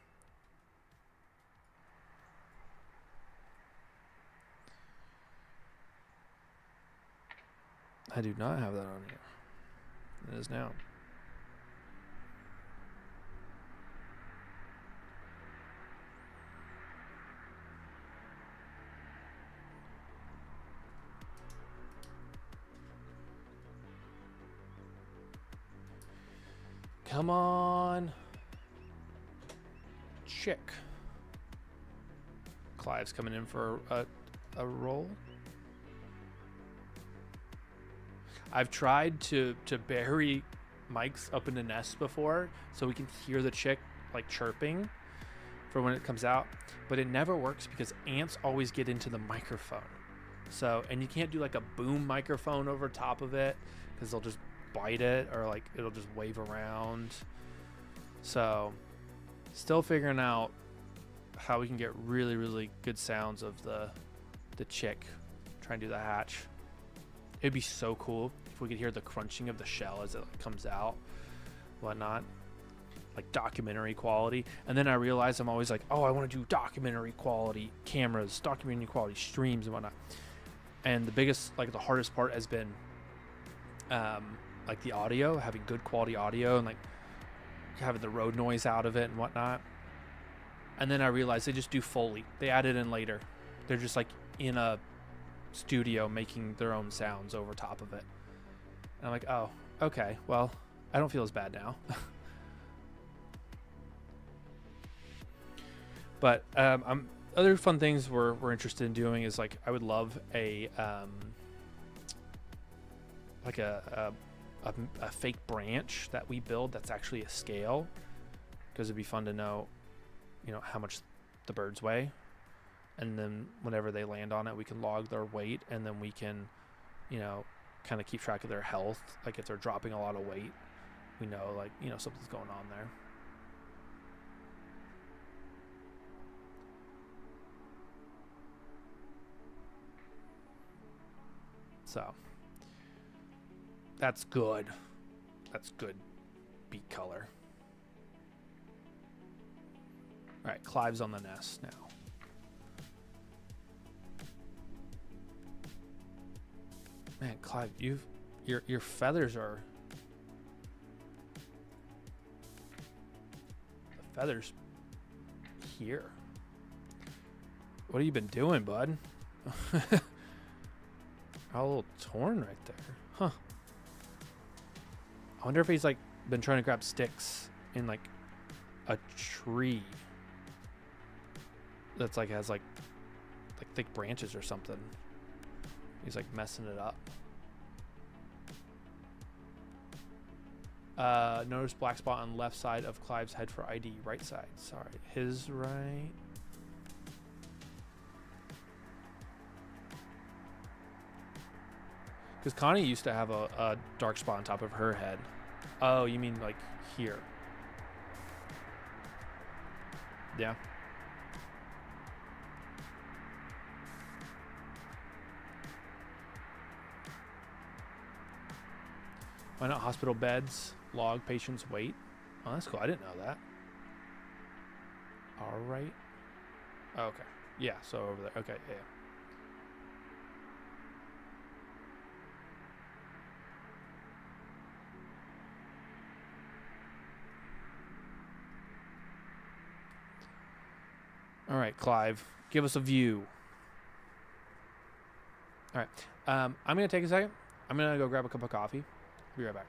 I do not have that on here. It is now. Come on. Chick. Clive's coming in for a roll. I've tried to bury mics up in the nest before so we can hear the chick like chirping for when it comes out, but it never works because ants always get into the microphone. So, and you can't do like a boom microphone over top of it because they'll just bite it, or like it'll just wave around. So still figuring out how we can get really good sounds of the chick. Try and do the hatch. It'd be so cool if we could hear the crunching of the shell as it like comes out, whatnot, like documentary quality. And then I realized I'm always like, oh, I want to do documentary quality cameras, documentary quality streams and whatnot. And the biggest, like the hardest part has been like the audio, having good quality audio and like having the road noise out of it and whatnot. And then I realized they just do Foley. They add it in later. They're just like in a studio making their own sounds over top of it. And I'm like, oh, okay, well, I don't feel as bad now. But other fun things we're interested in doing is like I would love a like a fake branch that we build that's actually a scale, because it'd be fun to know, you know, how much the birds weigh, and then whenever they land on it we can log their weight, and then we can, you know, kind of keep track of their health. Like if they're dropping a lot of weight, we know, like, you know, something's going on there. So that's good. That's good beak color. All right, Clive's on the nest now. Man, Clive, your feathers are, the feathers here. What have you been doing, bud? A little torn right there, huh? I wonder if he's like been trying to grab sticks in like a tree that's like has like thick branches or something. He's like messing it up. Notice black spot on left side of Clive's head for ID. Right side. Sorry, his right. Because Connie used to have a dark spot on top of her head. Oh, you mean like here? Yeah. Why not hospital beds? Log patients' weight. Oh, that's cool. I didn't know that. All right. Oh, okay. Yeah. So over there. Okay. Yeah. All right, Clive, give us a view. All right, I'm gonna take a second. I'm gonna go grab a cup of coffee. Be right back.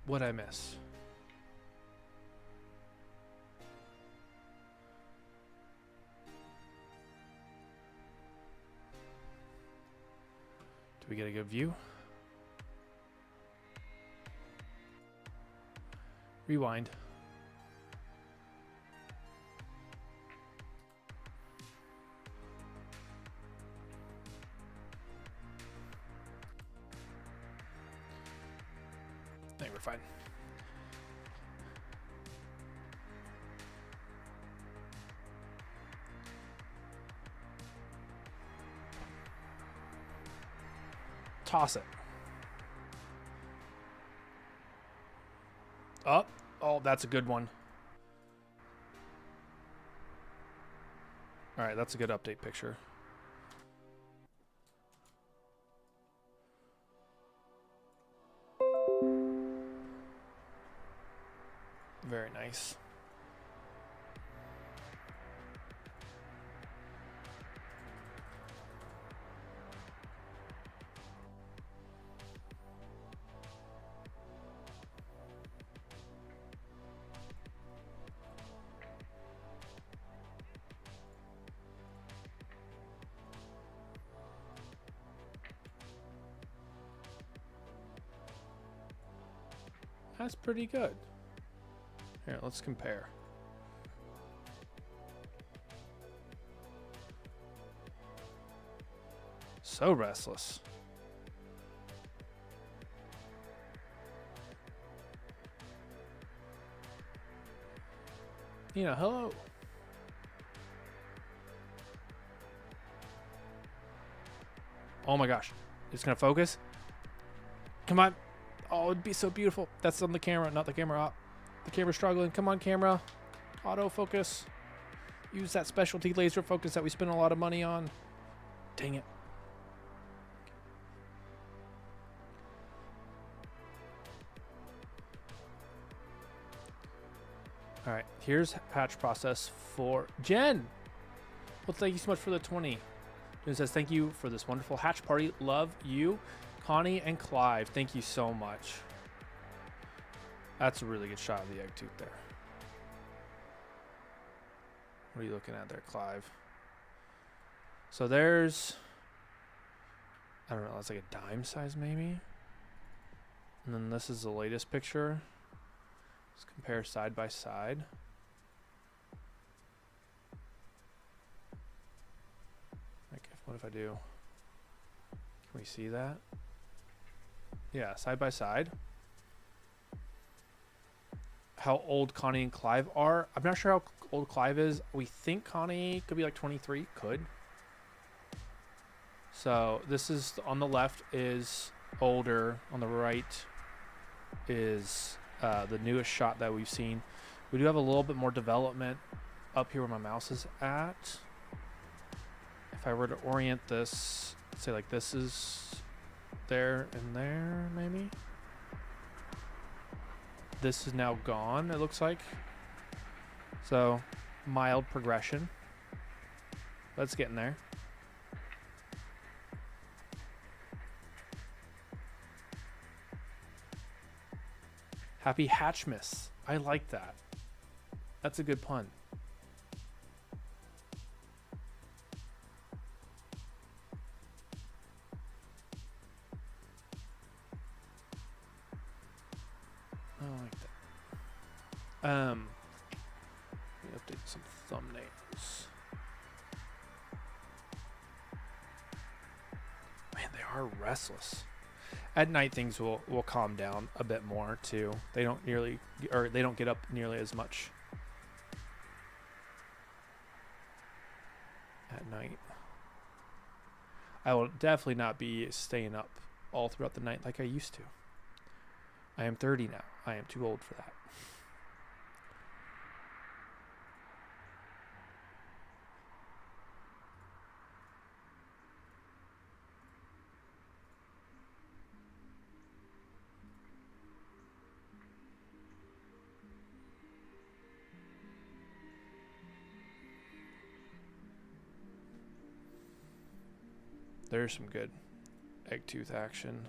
What'd I miss? Do we get a good view? Rewind. I think we're fine. Toss it. Up. Oh, that's a good one. All right, that's a good update picture. Very nice. That's pretty good. Here, let's compare. So restless. Hello. Oh my gosh. It's gonna focus. Come on. Oh, it'd be so beautiful. That's on the camera, not the camera up. The camera's struggling. Come on, camera. Autofocus. Use that specialty laser focus that we spent a lot of money on. Dang it. All right, here's hatch process for Jen. Well, thank you so much for the 20. Jen says, thank you for this wonderful hatch party. Love you, Connie and Clive. Thank you so much. That's a really good shot of the egg tooth there. What are you looking at there, Clive? So there's, I don't know, that's like a dime size maybe. And then this is the latest picture. Let's compare side by side. Like, what if I do? Can we see that? Yeah, side by side. How old Connie and Clive are. I'm not sure how old Clive is. We think Connie could be like 23. Could. So this is on the left is older. On the right is the newest shot that we've seen. We do have a little bit more development up here where my mouse is at. If I were to orient this, say like this is there and there, maybe. This is now gone, it looks like. So, mild progression. Let's get in there. Happy Hatchmas. I like that. That's a good pun. I like that. Let me update some thumbnails. Man, they are restless. At night, things will calm down a bit more too. They don't get up nearly as much at night. I will definitely not be staying up all throughout the night like I used to. I am 30 now. I am too old for that. There's some good egg tooth action.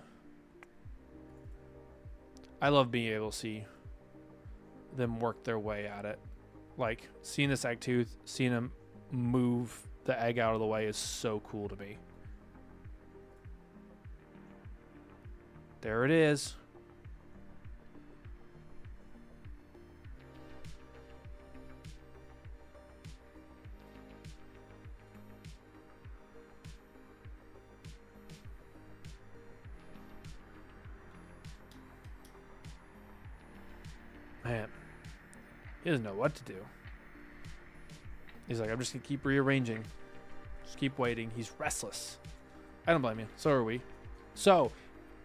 I love being able to see them work their way at it. Like, seeing this egg tooth, seeing them move the egg out of the way is so cool to me. There it is. Man, he doesn't know what to do. He's like, I'm just going to keep rearranging. Just keep waiting. He's restless. I don't blame you. So are we. So,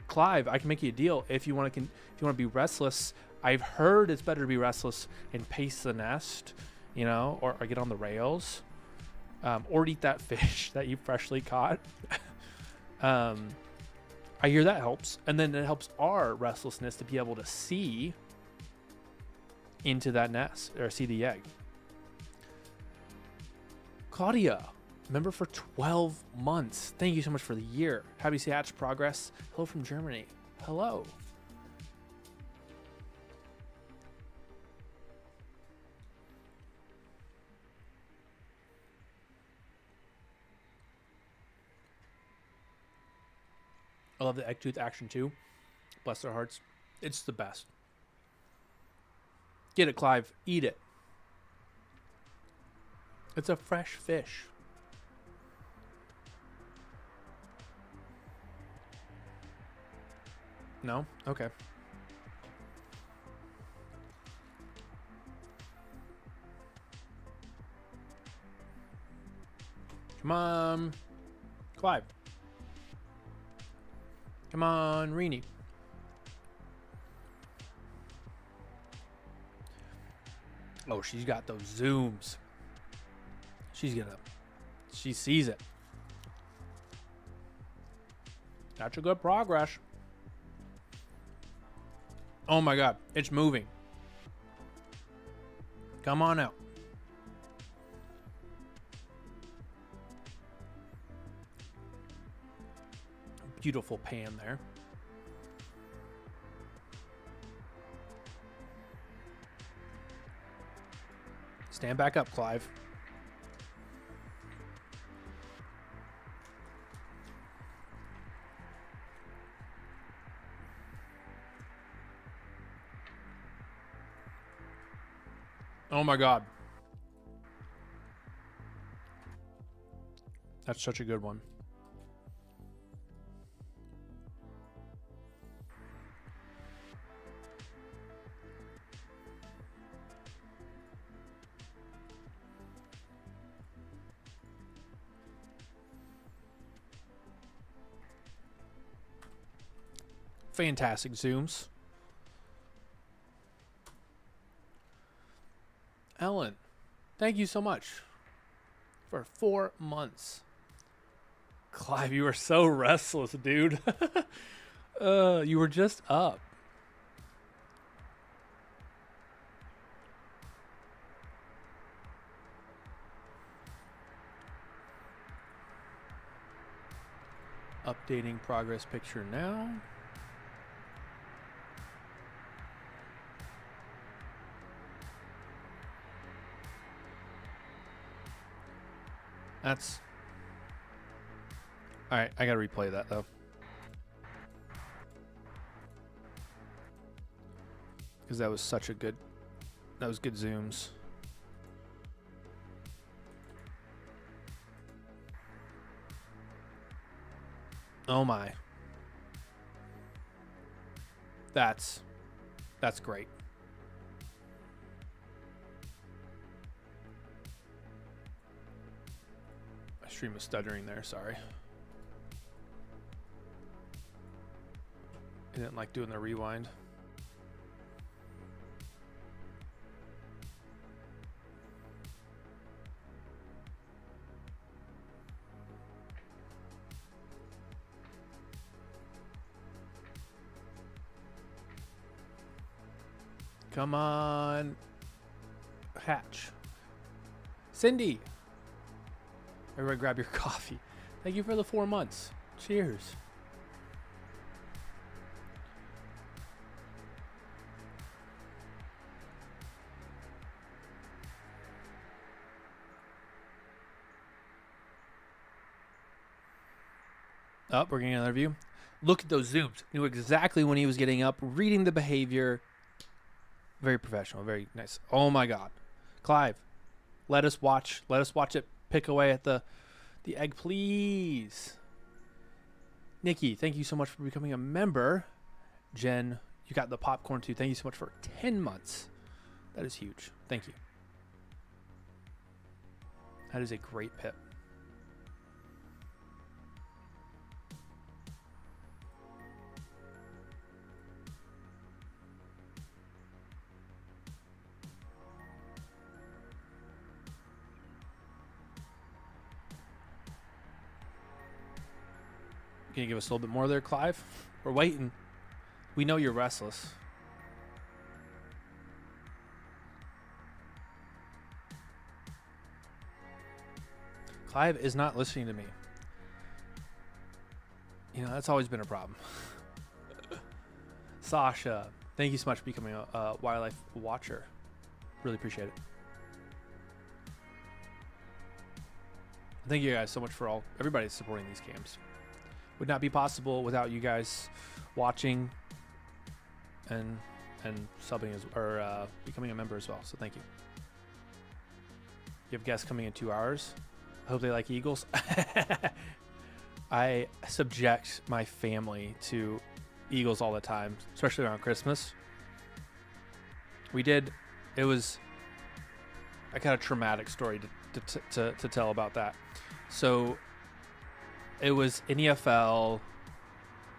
Clive, I can make you a deal. If you want to be restless, I've heard it's better to be restless and pace the nest, you know, or get on the rails, or eat that fish that you freshly caught. I hear that helps. And then it helps our restlessness to be able to see into that nest or see the egg. Claudia, member for 12 months. Thank you so much for the year. Happy to see hatch progress. Hello from Germany. Hello. I love the egg tooth action too. Bless their hearts. It's the best. Get it, Clive. Eat it. It's a fresh fish. No? Okay. Come on. Clive. Come on, Rini. Oh, she's got those zooms. She sees it. That's a good progress. Oh my God, it's moving. Come on out. Beautiful pan there. Stand back up, Clive. Oh my God. That's such a good one. Fantastic zooms. Ellen, thank you so much for 4 months. Clive, you were so restless, dude. You were just up. Updating progress picture now. That's... Alright, I gotta replay that though. Because that was such a good... That was good zooms. Oh my. That's great. My stream was stuttering there, sorry. I didn't like doing the rewind. Come on. Hatch. Cindy. Everybody grab your coffee. Thank you for the 4 months. Cheers. Up, we're getting another view. Look at those zooms. Knew exactly when he was getting up, reading the behavior. Very professional, very nice. Oh my God, Clive, let us watch it pick away at the egg, please. Nikki, thank you so much for becoming a member. Jen, you got the popcorn too. Thank you so much for 10 months. That is huge. Thank you. That is a great pip. Can you give us a little bit more there, Clive? We're waiting. We know you're restless. Clive is not listening to me. You know, that's always been a problem. Sasha, thank you so much for becoming a wildlife watcher. Really appreciate it. Thank you guys so much for everybody supporting these cams. Would not be possible without you guys watching and subbing or becoming a member as well. So thank you. You have guests coming in 2 hours. I hope they like eagles. I subject my family to eagles all the time, especially around Christmas. It was I got a traumatic story to tell about that. So it was in EFL,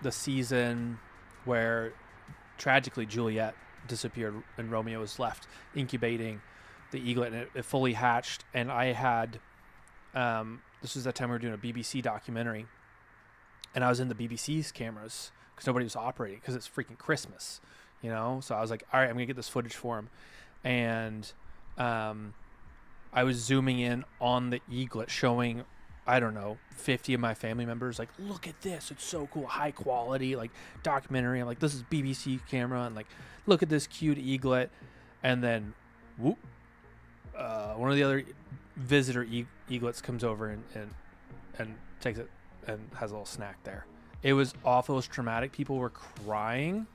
the season where tragically Juliet disappeared and Romeo was left incubating the eaglet, and it fully hatched. And I had, this was that time we were doing a BBC documentary, and I was in the BBC's cameras because nobody was operating because it's freaking Christmas, you know? So I was like, all right, I'm gonna get this footage for him. And I was zooming in on the eaglet, showing, I don't know, 50 of my family members, like, look at this, it's so cool, high quality, like, documentary. I'm like, this is BBC camera, and like, look at this cute eaglet. And then, whoop, one of the other visitor eaglets comes over and takes it and has a little snack there. It was awful. It was traumatic. People were crying.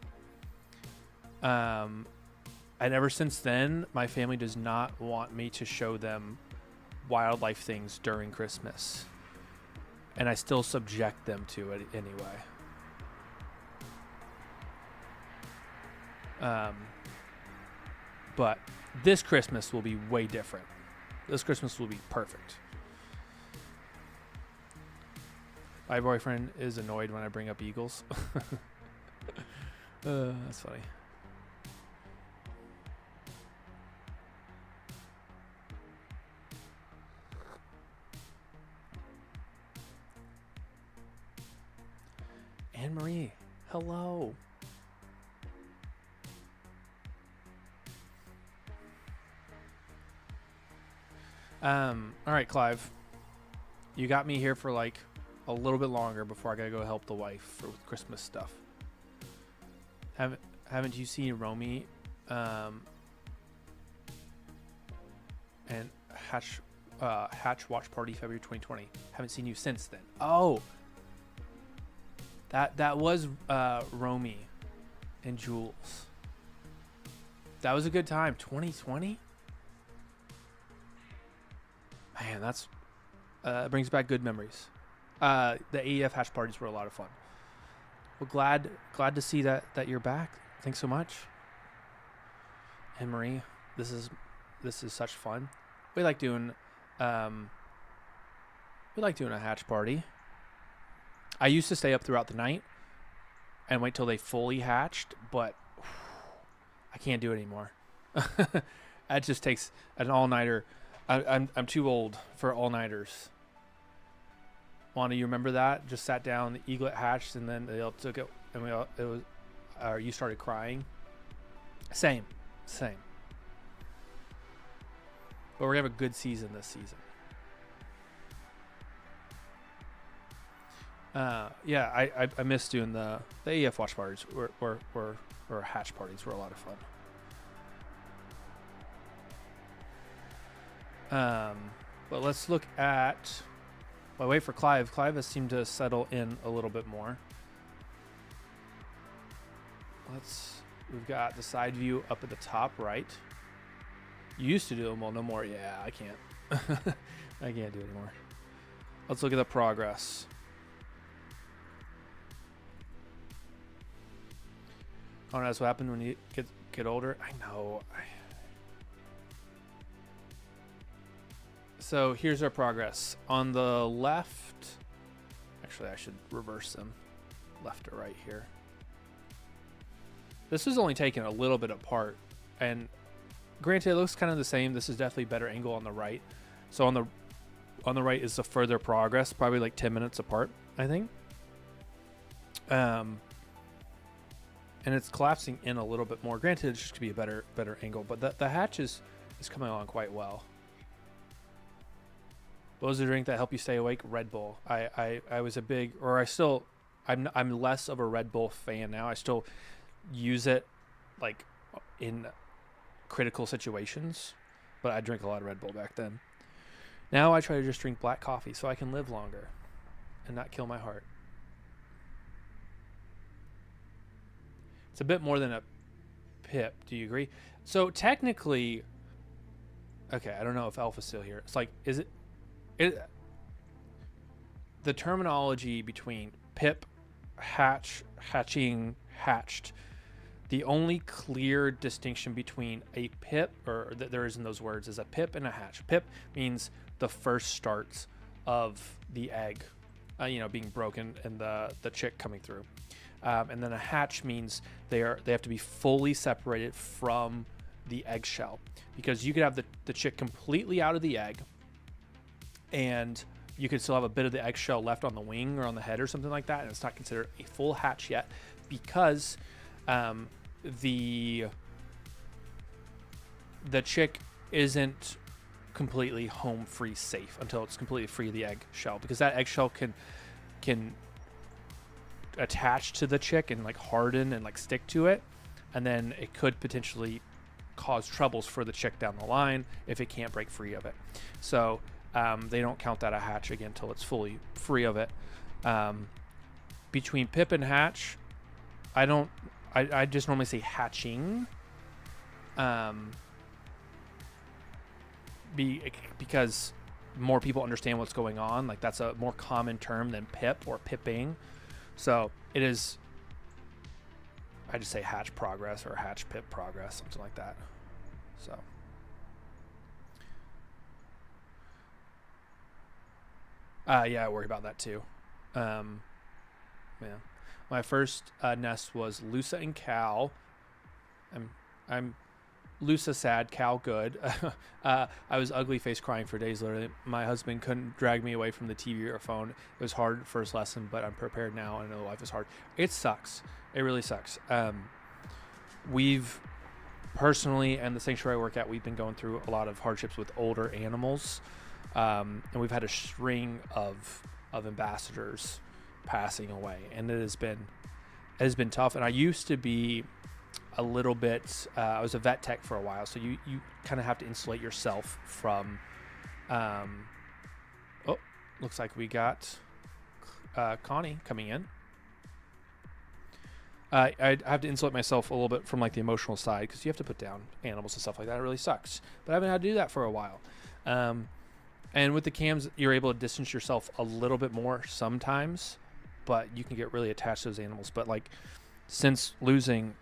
And ever since then, my family does not want me to show them wildlife things during Christmas, and I still subject them to it anyway. But this Christmas will be way different. This Christmas will be perfect. My boyfriend is annoyed when I bring up eagles. That's funny. Anne-Marie, hello. All right, Clive. You got me here for like a little bit longer before I gotta go help the wife with Christmas stuff. Haven't you seen Romy and Hatch watch party February 2020? Haven't seen you since then. Oh. That was Romy and Jules. That was a good time. 2020? Man, that's brings back good memories. The AEF hatch parties were a lot of fun. Well, glad to see that you're back. Thanks so much. And Marie, this is such fun. We like doing a hatch party. I used to stay up throughout the night and wait till they fully hatched, but I can't do it anymore. That just takes an all-nighter. I'm too old for all-nighters. Wanda, you remember that? Just sat down, the eaglet hatched, and then they all took it, and you started crying. Same. But we're gonna have a good season this season. Yeah, I miss doing the AEF watch parties or hatch parties were a lot of fun. But let's look at While I wait for Clive, Clive has seemed to settle in a little bit more. We've got the side view up at the top right. You used to do them, well, no more. Yeah, I can't. I can't do it anymore. Let's look at the progress. Oh, that's what happened when you get older. I know. So here's our progress. On the left, actually I should reverse them, left to right here. This is only taken a little bit apart, and granted, it looks kind of the same. This is definitely better angle on the right. So on the right is the further progress, probably like 10 minutes apart, I think. And it's collapsing in a little bit more. Granted, it's just gonna be a better angle, but the hatch is coming along quite well. What was the drink that helped you stay awake? Red Bull. I was a big, or I still, I'm less of a Red Bull fan now. I still use it like in critical situations, but I drink a lot of Red Bull back then. Now I try to just drink black coffee so I can live longer and not kill my heart. It's a bit more than a pip. Do you agree? So technically, okay, I don't know if Alpha's still here. It's like, is it the terminology between pip, hatch, hatching, hatched, the only clear distinction between a pip, or that there is in those words, is a pip and a hatch. Pip means the first starts of the egg, being broken and the chick coming through. And then a hatch means they have to be fully separated from the eggshell, because you could have the chick completely out of the egg, and you could still have a bit of the eggshell left on the wing or on the head or something like that, and it's not considered a full hatch yet, because the chick isn't completely home free safe until it's completely free of the eggshell, because that eggshell can attach to the chick and like harden and like stick to it, and then it could potentially cause troubles for the chick down the line if it can't break free of it. So they don't count that a hatch again until it's fully free of it. Between pip and hatch, I just normally say hatching, because more people understand what's going on. Like, that's a more common term than pip or pipping. So it is, I just say hatch progress or hatch pip progress, something like that. So yeah, I worry about that too. Yeah. My first nest was Lusa and Cal. I'm Lusa sad, Cal good. I was ugly face crying for days, literally. My husband couldn't drag me away from the TV or phone. It was hard first lesson, but I'm prepared now. I know life is hard. It sucks. It really sucks. We've personally, and the sanctuary I work at, we've been going through a lot of hardships with older animals. And we've had a string of ambassadors passing away, and it has been tough. And I used to be a little bit, I was a vet tech for a while, so you kind of have to insulate yourself from looks like we got Connie coming in. I have to insulate myself a little bit from like the emotional side, because you have to put down animals and stuff like that. It really sucks, but I haven't had to do that for a while. And with the cams, you're able to distance yourself a little bit more sometimes, but you can get really attached to those animals. But like, since losing,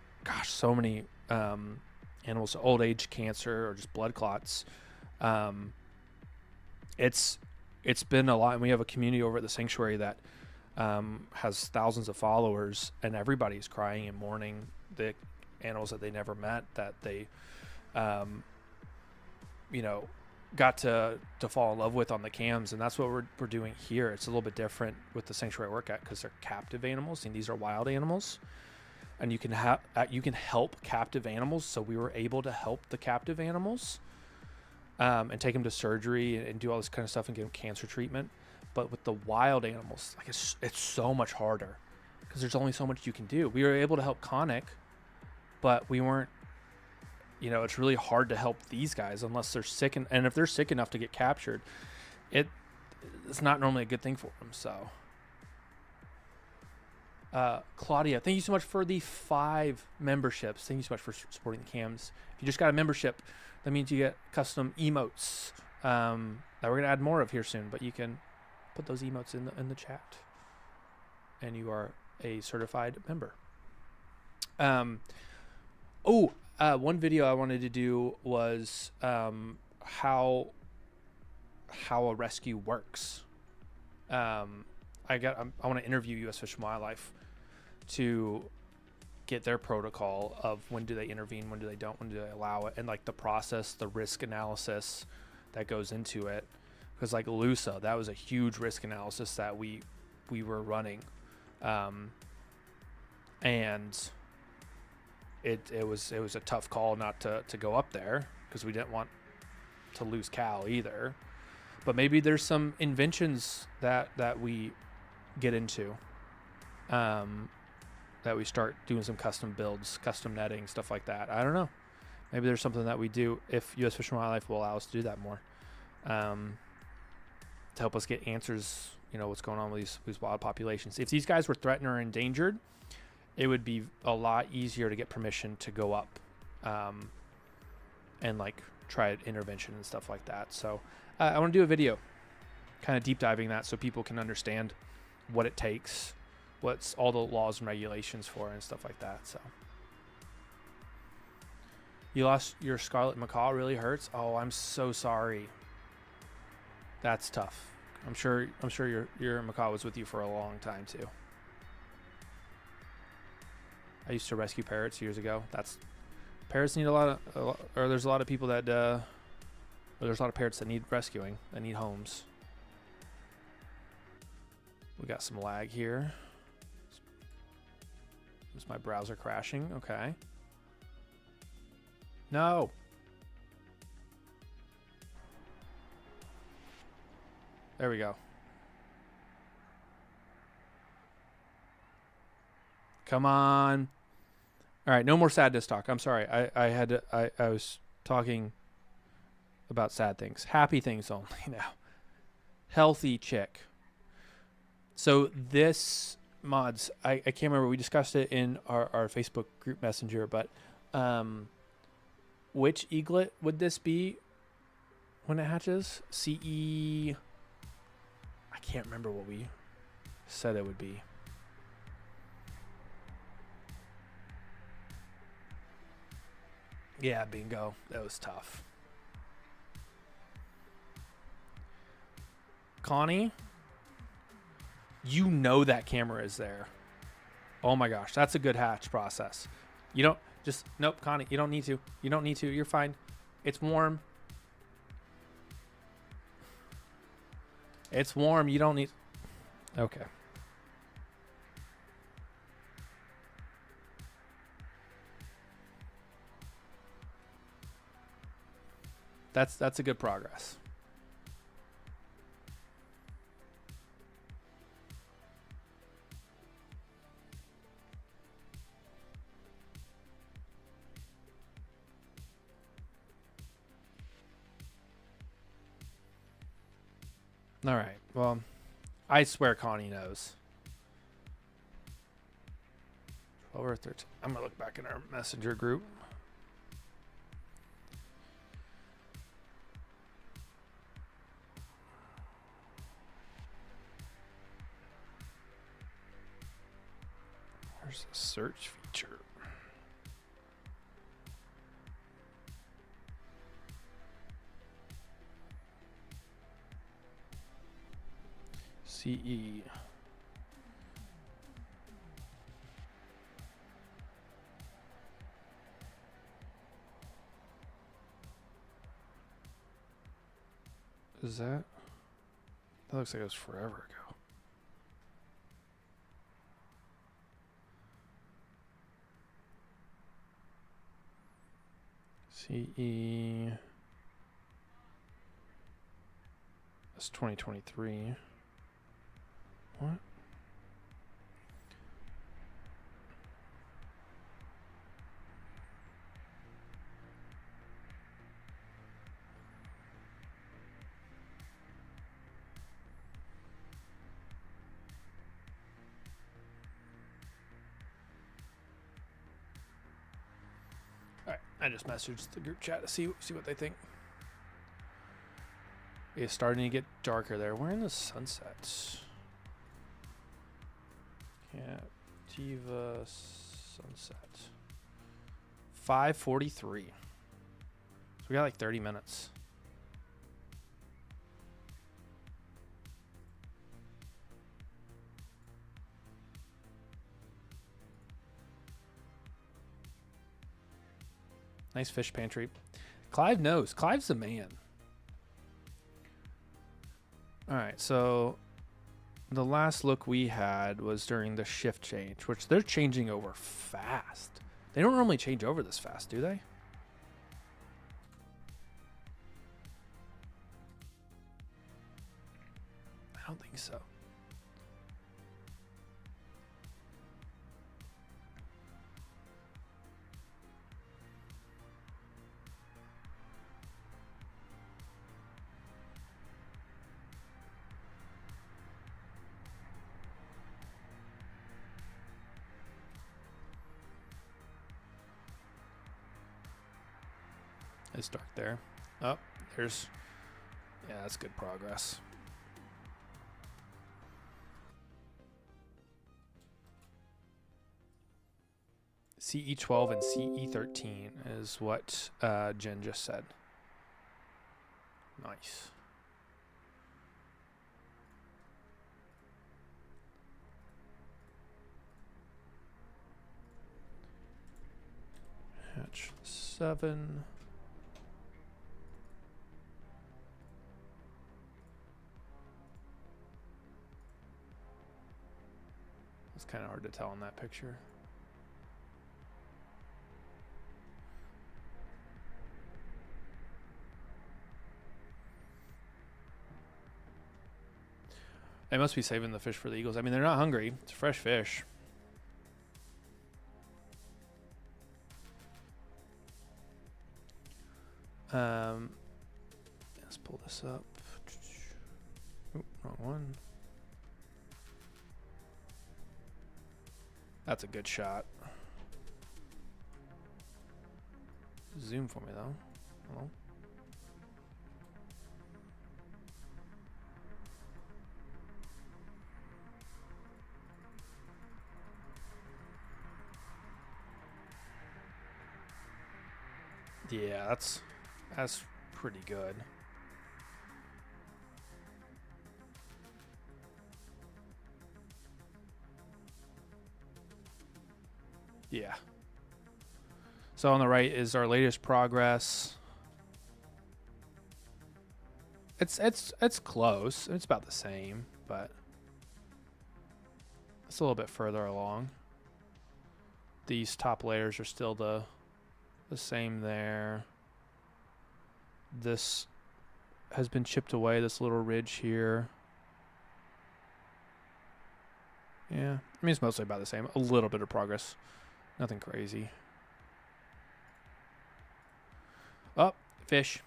so many animals to old age, cancer, or just blood clots, it's been a lot. And we have a community over at the sanctuary that has thousands of followers, and everybody's crying and mourning the animals that they never met, that they got to fall in love with on the cams. And that's what we're doing here. It's a little bit different with the sanctuary I work at, because they're captive animals, and these are wild animals, and you can help captive animals. So we were able to help the captive animals and take them to surgery and do all this kind of stuff and give them cancer treatment. But with the wild animals, like, it's so much harder, because there's only so much you can do. We were able to help Connie, but we weren't, it's really hard to help these guys unless they're sick. And if they're sick enough to get captured, it's not normally a good thing for them. So, Claudia, thank you so much for the 5 memberships. Thank you so much for supporting the cams. If you just got a membership, that means you get custom emotes that we're gonna add more of here soon. But you can put those emotes in the chat, and you are a certified member. One video I wanted to do was how a rescue works. I want to interview U.S. Fish and Wildlife to get their protocol of when do they intervene, when do they don't, when do they allow it, and like the process, the risk analysis that goes into it. Because like Lusa, that was a huge risk analysis that we were running, and it was a tough call not to go up there because we didn't want to lose Cal either. But maybe there's some inventions that we get into, that we start doing some custom builds, custom netting, stuff like that. I don't know. Maybe there's something that we do if U.S. Fish and Wildlife will allow us to do that more, to help us get answers. You know what's going on with these wild populations. If these guys were threatened or endangered, it would be a lot easier to get permission to go up, and like try intervention and stuff like that. So I want to do a video kind of deep diving that so people can understand what it takes, what's all the laws and regulations for, and stuff like that. So you lost your scarlet macaw, really hurts. Oh, I'm so sorry. That's tough. I'm sure your macaw was with you for a long time too. I used to rescue parrots years ago. Parrots need there's a lot of people that, there's a lot of parrots that need rescuing, that need homes. We got some lag here. Is my browser crashing? Okay. No. There we go. Come on. All right, no more sadness talk. I'm sorry. I was talking about sad things. Happy things only now. Healthy chick. So this mods, I can't remember. We discussed it in our Facebook group messenger, but which eaglet would this be when it hatches? CE. I can't remember what we said it would be. Yeah, bingo. That was tough. Connie, you know that camera is there. Oh my gosh, that's a good hatch process. You don't just, nope, Connie, you don't need to. You don't need to. You're fine. It's warm. It's warm. You don't need. Okay. That's a good progress. All right. Well, I swear Connie knows. 12 or 13. I'm going to look back in our messenger group. Where's the search feature? CE. Is that? That looks like it was forever ago. CE. That's 2023. What? I just messaged the group chat to see what they think. It's starting to get darker there. We're in the sunsets. Captiva sunset. 5:43. So we got like 30 minutes. Nice fish pantry. Clive knows. Clive's the man. All right, so the last look we had was during the shift change, which they're changing over fast. They don't normally change over this fast, do they? I don't think so. It's dark there. Oh, there's... Yeah, that's good progress. CE12 and CE13 is what Jen just said. Nice. Hatch 7. It's kind of hard to tell in that picture. They must be saving the fish for the eagles. I mean, they're not hungry. It's fresh fish. Let's pull this up. Oh, wrong one. That's a good shot. Zoom for me though. Hello? Yeah, that's pretty good. Yeah. So on the right is our latest progress. It's close. It's about the same, but it's a little bit further along. These top layers are still the same there. This has been chipped away, this little ridge here. Yeah, I mean, it's mostly about the same. A little bit of progress. Nothing crazy. Oh, fish.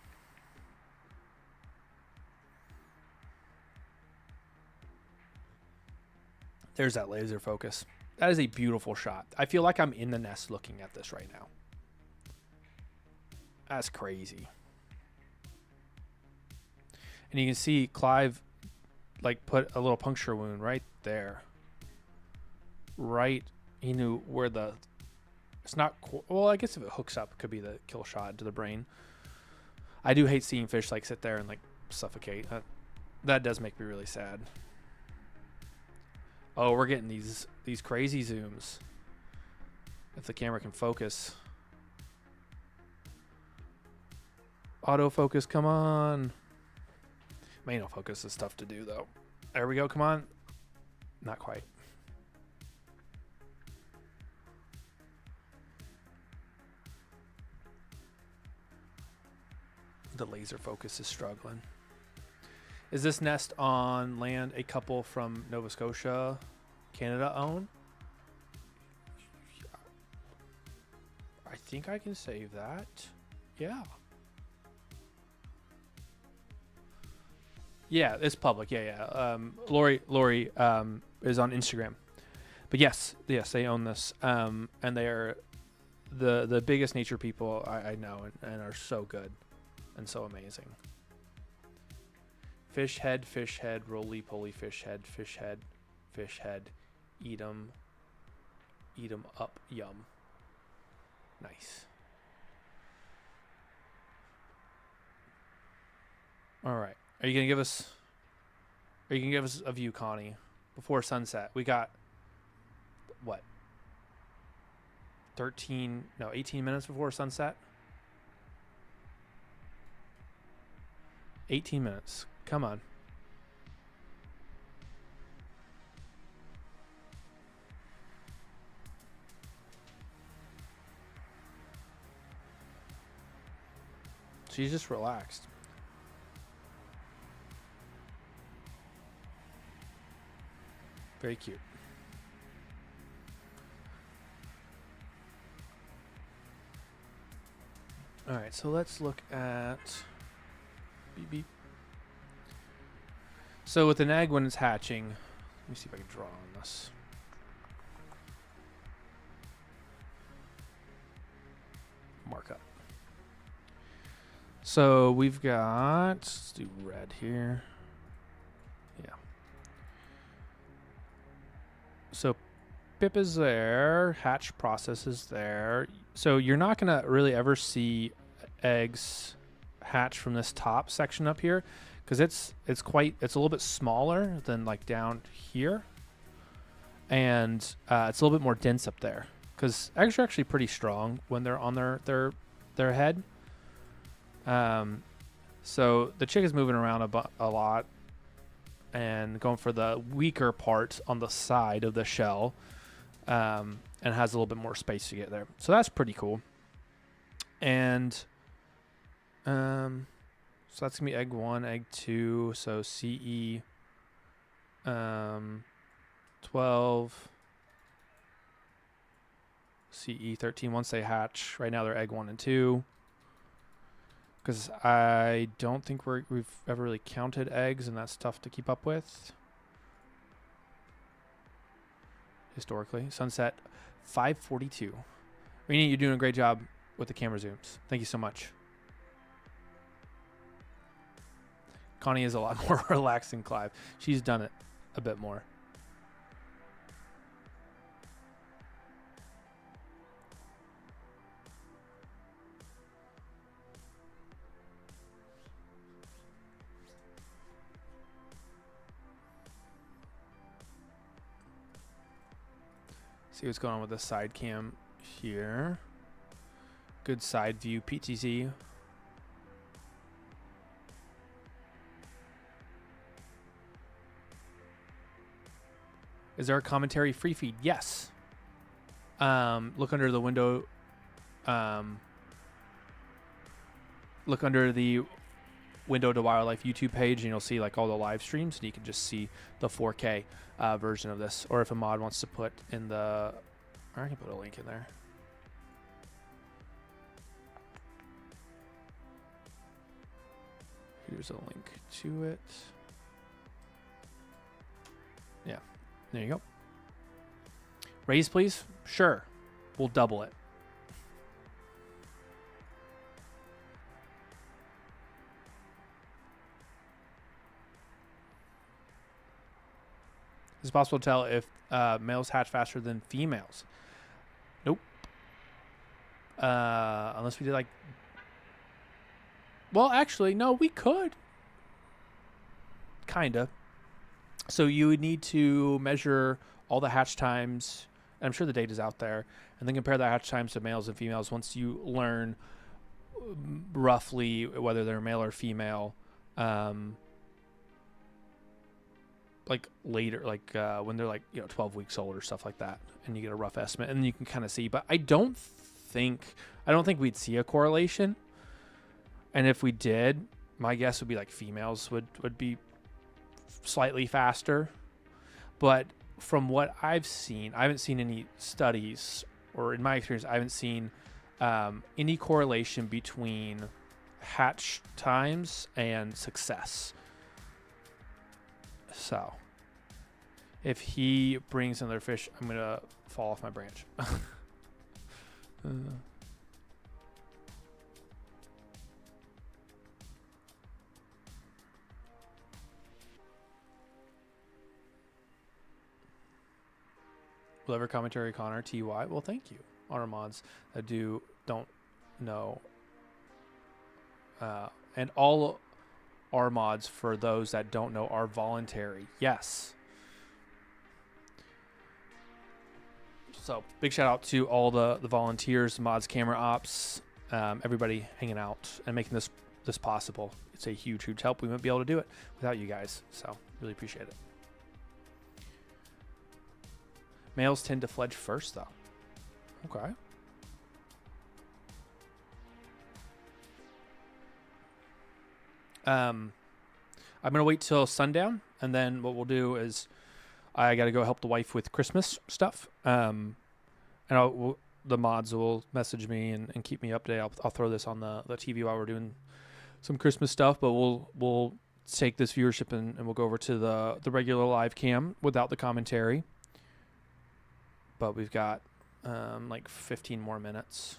There's that laser focus. That is a beautiful shot. I feel like I'm in the nest looking at this right now. That's crazy. And you can see Clive like put a little puncture wound right there. Right, he knew where the... It's not... Well, I guess if it hooks up, it could be the kill shot into the brain. I do hate seeing fish like sit there and like suffocate. That does make me really sad. Oh, we're getting these crazy zooms. If the camera can focus. Autofocus, come on. Manual focus is tough to do though. There we go, come on. Not quite. The laser focus is struggling. Is this nest on land a couple from Nova Scotia, Canada own? I think I can save that. Yeah. Yeah, it's public. Yeah. Lori is on Instagram. But yes, they own this. And they're the biggest nature people I know and are so good and so amazing. Fish head, roly poly, fish head, eat 'em up, yum. Nice. All right, are you gonna give us a view, Connie, before sunset? We got what, 18 minutes before sunset. 18 minutes. Come on. She's just relaxed. Very cute. All right, so let's look at beep beep. So with an egg when it's hatching, let me see if I can draw on this. Mark up. So we've got, let's do red here. Yeah. So pip is there, hatch process is there. So you're not gonna really ever see eggs hatch from this top section up here, because it's a little bit smaller than like down here, and it's a little bit more dense up there, because eggs are actually pretty strong when they're on their head. So the chick is moving around a lot and going for the weaker part on the side of the shell, and has a little bit more space to get there. So that's pretty cool. And so that's gonna be egg 1, egg 2. So CE 12, CE 13. Once they hatch, right now they're egg 1 and 2. Because I don't think we've ever really counted eggs, and that's tough to keep up with historically. Sunset 5:42. Rini, you're doing a great job with the camera zooms. Thank you so much. Connie is a lot more relaxed than Clive. She's done it a bit more. See what's going on with the side cam here. Good side view, PTZ. Is there a commentary free feed? Yes. Look under the window. Look under the Window to Wildlife YouTube page, and you'll see like all the live streams, and you can just see the 4K version of this. Or if a mod wants to put in the, or I can put a link in there. Here's a link to it. Yeah, there you go. Raise, please. Sure, we'll double it. Is it possible to tell if males hatch faster than females? Nope. Unless we did like... Well, actually, no, we could. Kinda. So you would need to measure all the hatch times. And I'm sure the data's out there. And then compare the hatch times to males and females once you learn roughly whether they're male or female. Like later, like when they're like 12 weeks old or stuff like that, and you get a rough estimate, and you can kind of see. But I don't think we'd see a correlation. And if we did, my guess would be like females would be slightly faster. But from what I've seen, I haven't seen any studies, or in my experience, I haven't seen any correlation between hatch times and success. So, if he brings another fish, I'm going to fall off my branch. Whatever commentary, Connor, TY. Well, thank you. Honor mods that don't know. And all our mods, for those that don't know, are voluntary. Yes. So big shout out to all the volunteers, mods, camera ops, everybody hanging out and making this possible. It's a huge help. We wouldn't be able to do it without you guys. So really appreciate it. Males tend to fledge first, though. Okay. I'm gonna wait till sundown, and then what we'll do is I got to go help the wife with Christmas stuff. And the mods will message me and keep me updated. I'll throw this on the TV while we're doing some Christmas stuff, but we'll take this viewership and we'll go over to the regular live cam without the commentary. But we've got like 15 more minutes,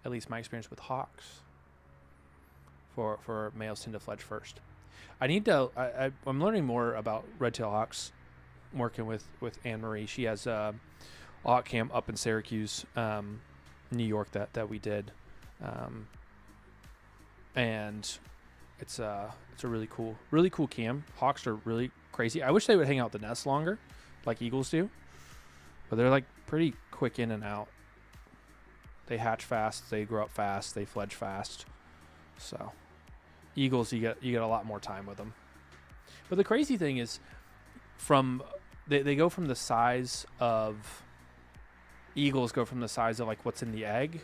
at least my experience with hawks, for males tend to fledge first. I'm learning more about red-tailed hawks, working with Anne-Marie. She has a hawk camp up in Syracuse, New York that we did. And it's a really cool cam. Hawks are really crazy. I wish they would hang out the nest longer like eagles do. But they're like pretty quick in and out. They hatch fast, they grow up fast, they fledge fast. So eagles, you get a lot more time with them. But the crazy thing is, they go from the size of eagles go from the size of like what's in the egg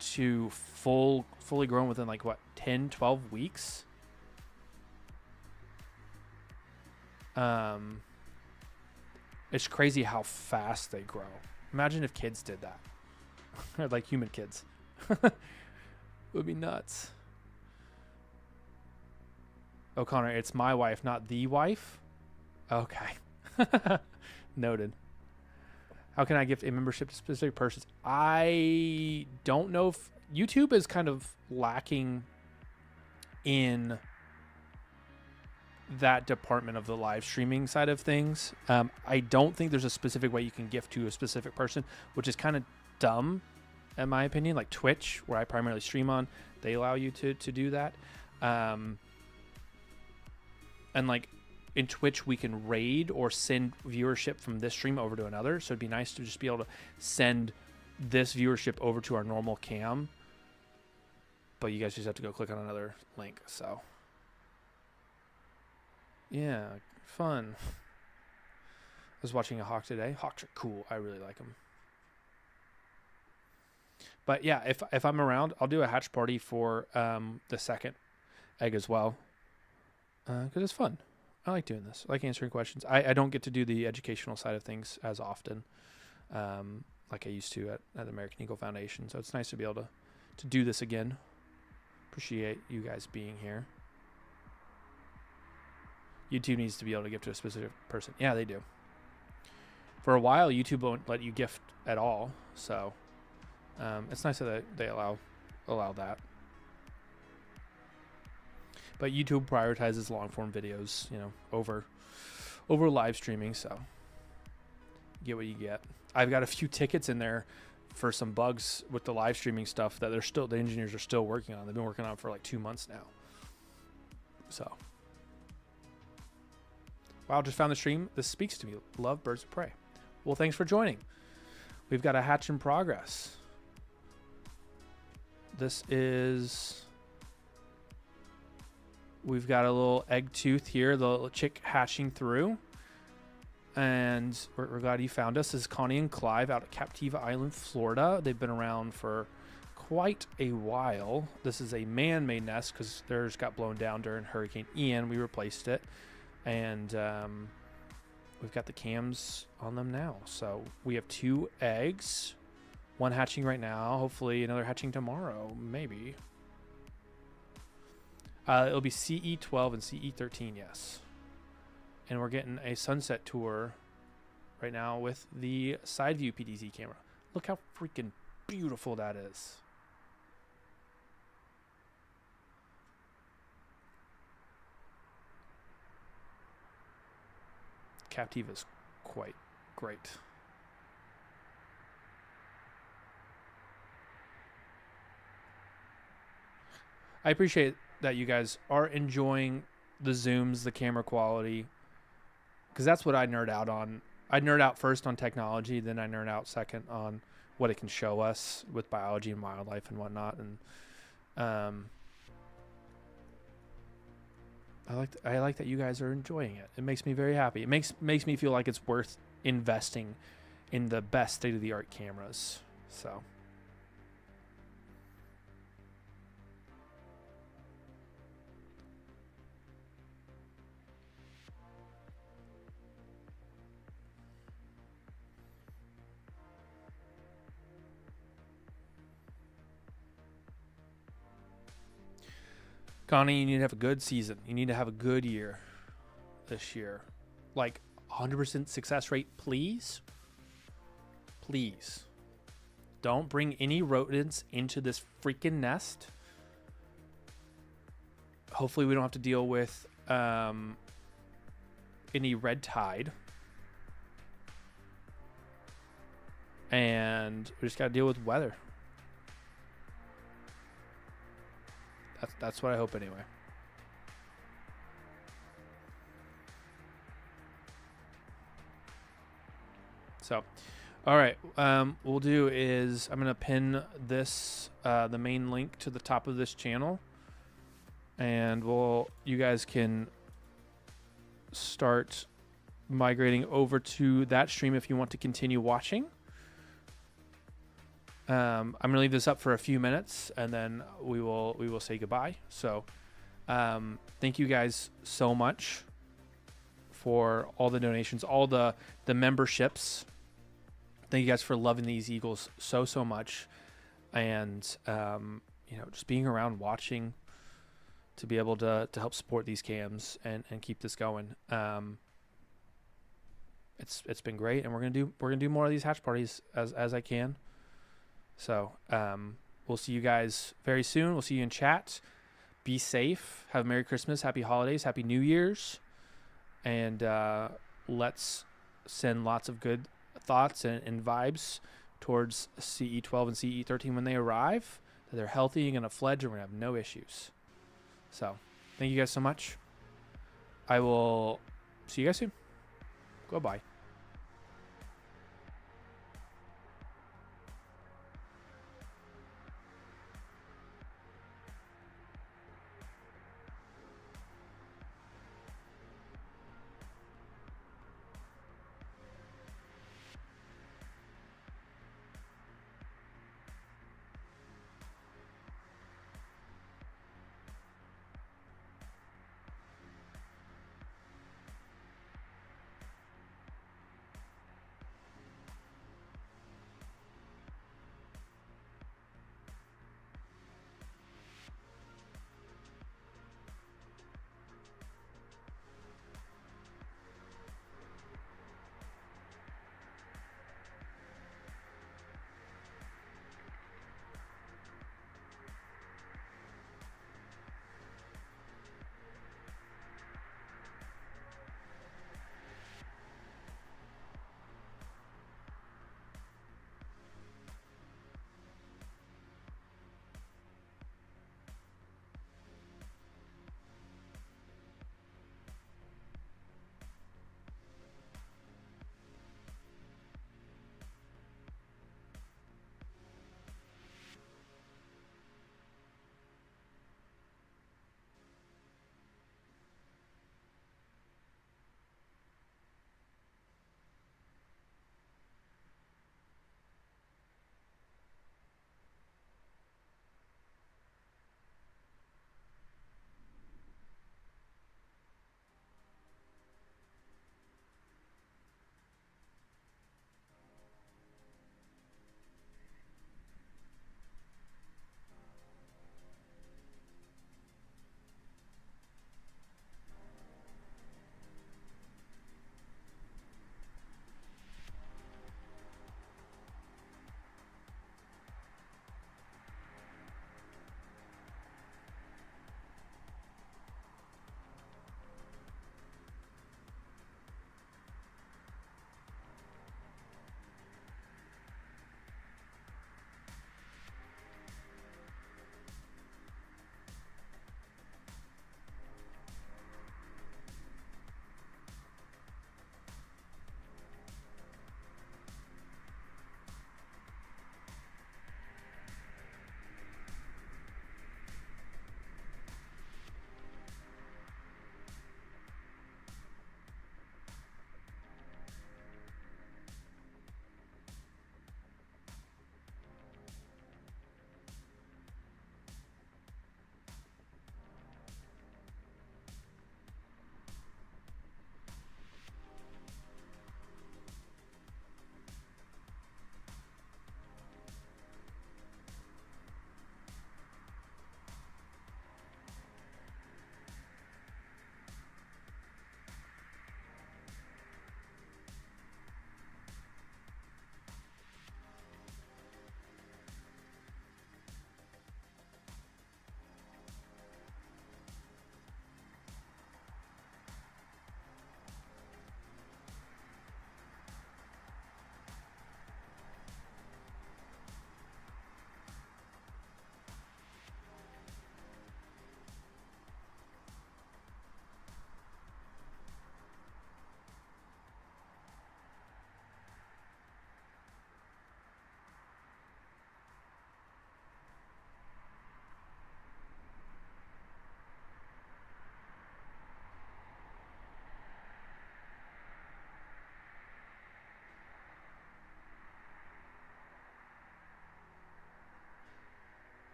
to fully grown within like what, 10, 12 weeks. It's crazy how fast they grow. Imagine if kids did that. Like human kids. It would be nuts. Oh, Connor, it's my wife, not the wife? Okay. Noted. How can I gift a membership to specific persons? I don't know if YouTube is kind of lacking in that department of the live streaming side of things. I don't think there's a specific way you can gift to a specific person, which is kind of dumb in my opinion. Like Twitch, where I primarily stream on, they allow you to do that. And like in Twitch, we can raid or send viewership from this stream over to another. So it'd be nice to just be able to send this viewership over to our normal cam. But you guys just have to go click on another link. So yeah, fun. I was watching a hawk today. Hawks are cool. I really like them. But yeah, if I'm around, I'll do a hatch party for the second egg as well. Because it's fun. I like doing this. I like answering questions. I don't get to do the educational side of things as often like I used to at the American Eagle Foundation. So it's nice to be able to do this again. Appreciate you guys being here. YouTube needs to be able to give to a specific person. Yeah, they do. For a while, YouTube won't let you gift at all. So it's nice that they allow that. But YouTube prioritizes long form videos, over live streaming. So get what you get. I've got a few tickets in there for some bugs with the live streaming stuff that the engineers are still working on. They've been working on for like 2 months now. So, wow, just found the stream. This speaks to me. Love birds of prey. Well, thanks for joining. We've got a hatch in progress. We've got a little egg tooth here, the little chick hatching through. And we're glad you found us. This is Connie and Clive out at Captiva Island, Florida. They've been around for quite a while. This is a man-made nest because theirs got blown down during Hurricane Ian. We replaced it. And we've got the cams on them now. So we have 2 eggs. One hatching right now. Hopefully another hatching tomorrow. Maybe. It'll be CE12 and CE13, yes. And we're getting a sunset tour right now with the side view PDZ camera. Look how freaking beautiful that is. Captiva is quite great. I appreciate that you guys are enjoying the zooms, the camera quality, because that's what I nerd out on. I nerd out first on technology, then I nerd out second on what it can show us with biology and wildlife and whatnot. And I like that you guys are enjoying it. It makes me very happy. It makes me feel like it's worth investing in the best state-of-the-art cameras. So. Connie, you need to have a good season. You need to have a good year this year. Like 100% success rate, please. Please. Don't bring any rodents into this freaking nest. Hopefully we don't have to deal with any red tide. And we just got to deal with weather. That's what I hope anyway. So, all right. We'll do is I'm gonna pin this the main link to the top of this channel, and you guys can start migrating over to that stream if you want to continue watching. I'm gonna leave this up for a few minutes, and then we will say goodbye. So, thank you guys so much for all the donations, all the memberships. Thank you guys for loving these Eagles so much, and just being around watching to be able to help support these cams and keep this going. It's been great, and we're gonna do more of these hatch parties as I can. So we'll see you guys very soon. We'll see you in chat. Be safe. Have a Merry Christmas, Happy Holidays, Happy New Year's, and let's send lots of good thoughts and vibes towards CE12 and CE13 when they arrive. That they're healthy and gonna fledge, and we're gonna have no issues. So thank you guys so much. I will see you guys soon. Goodbye.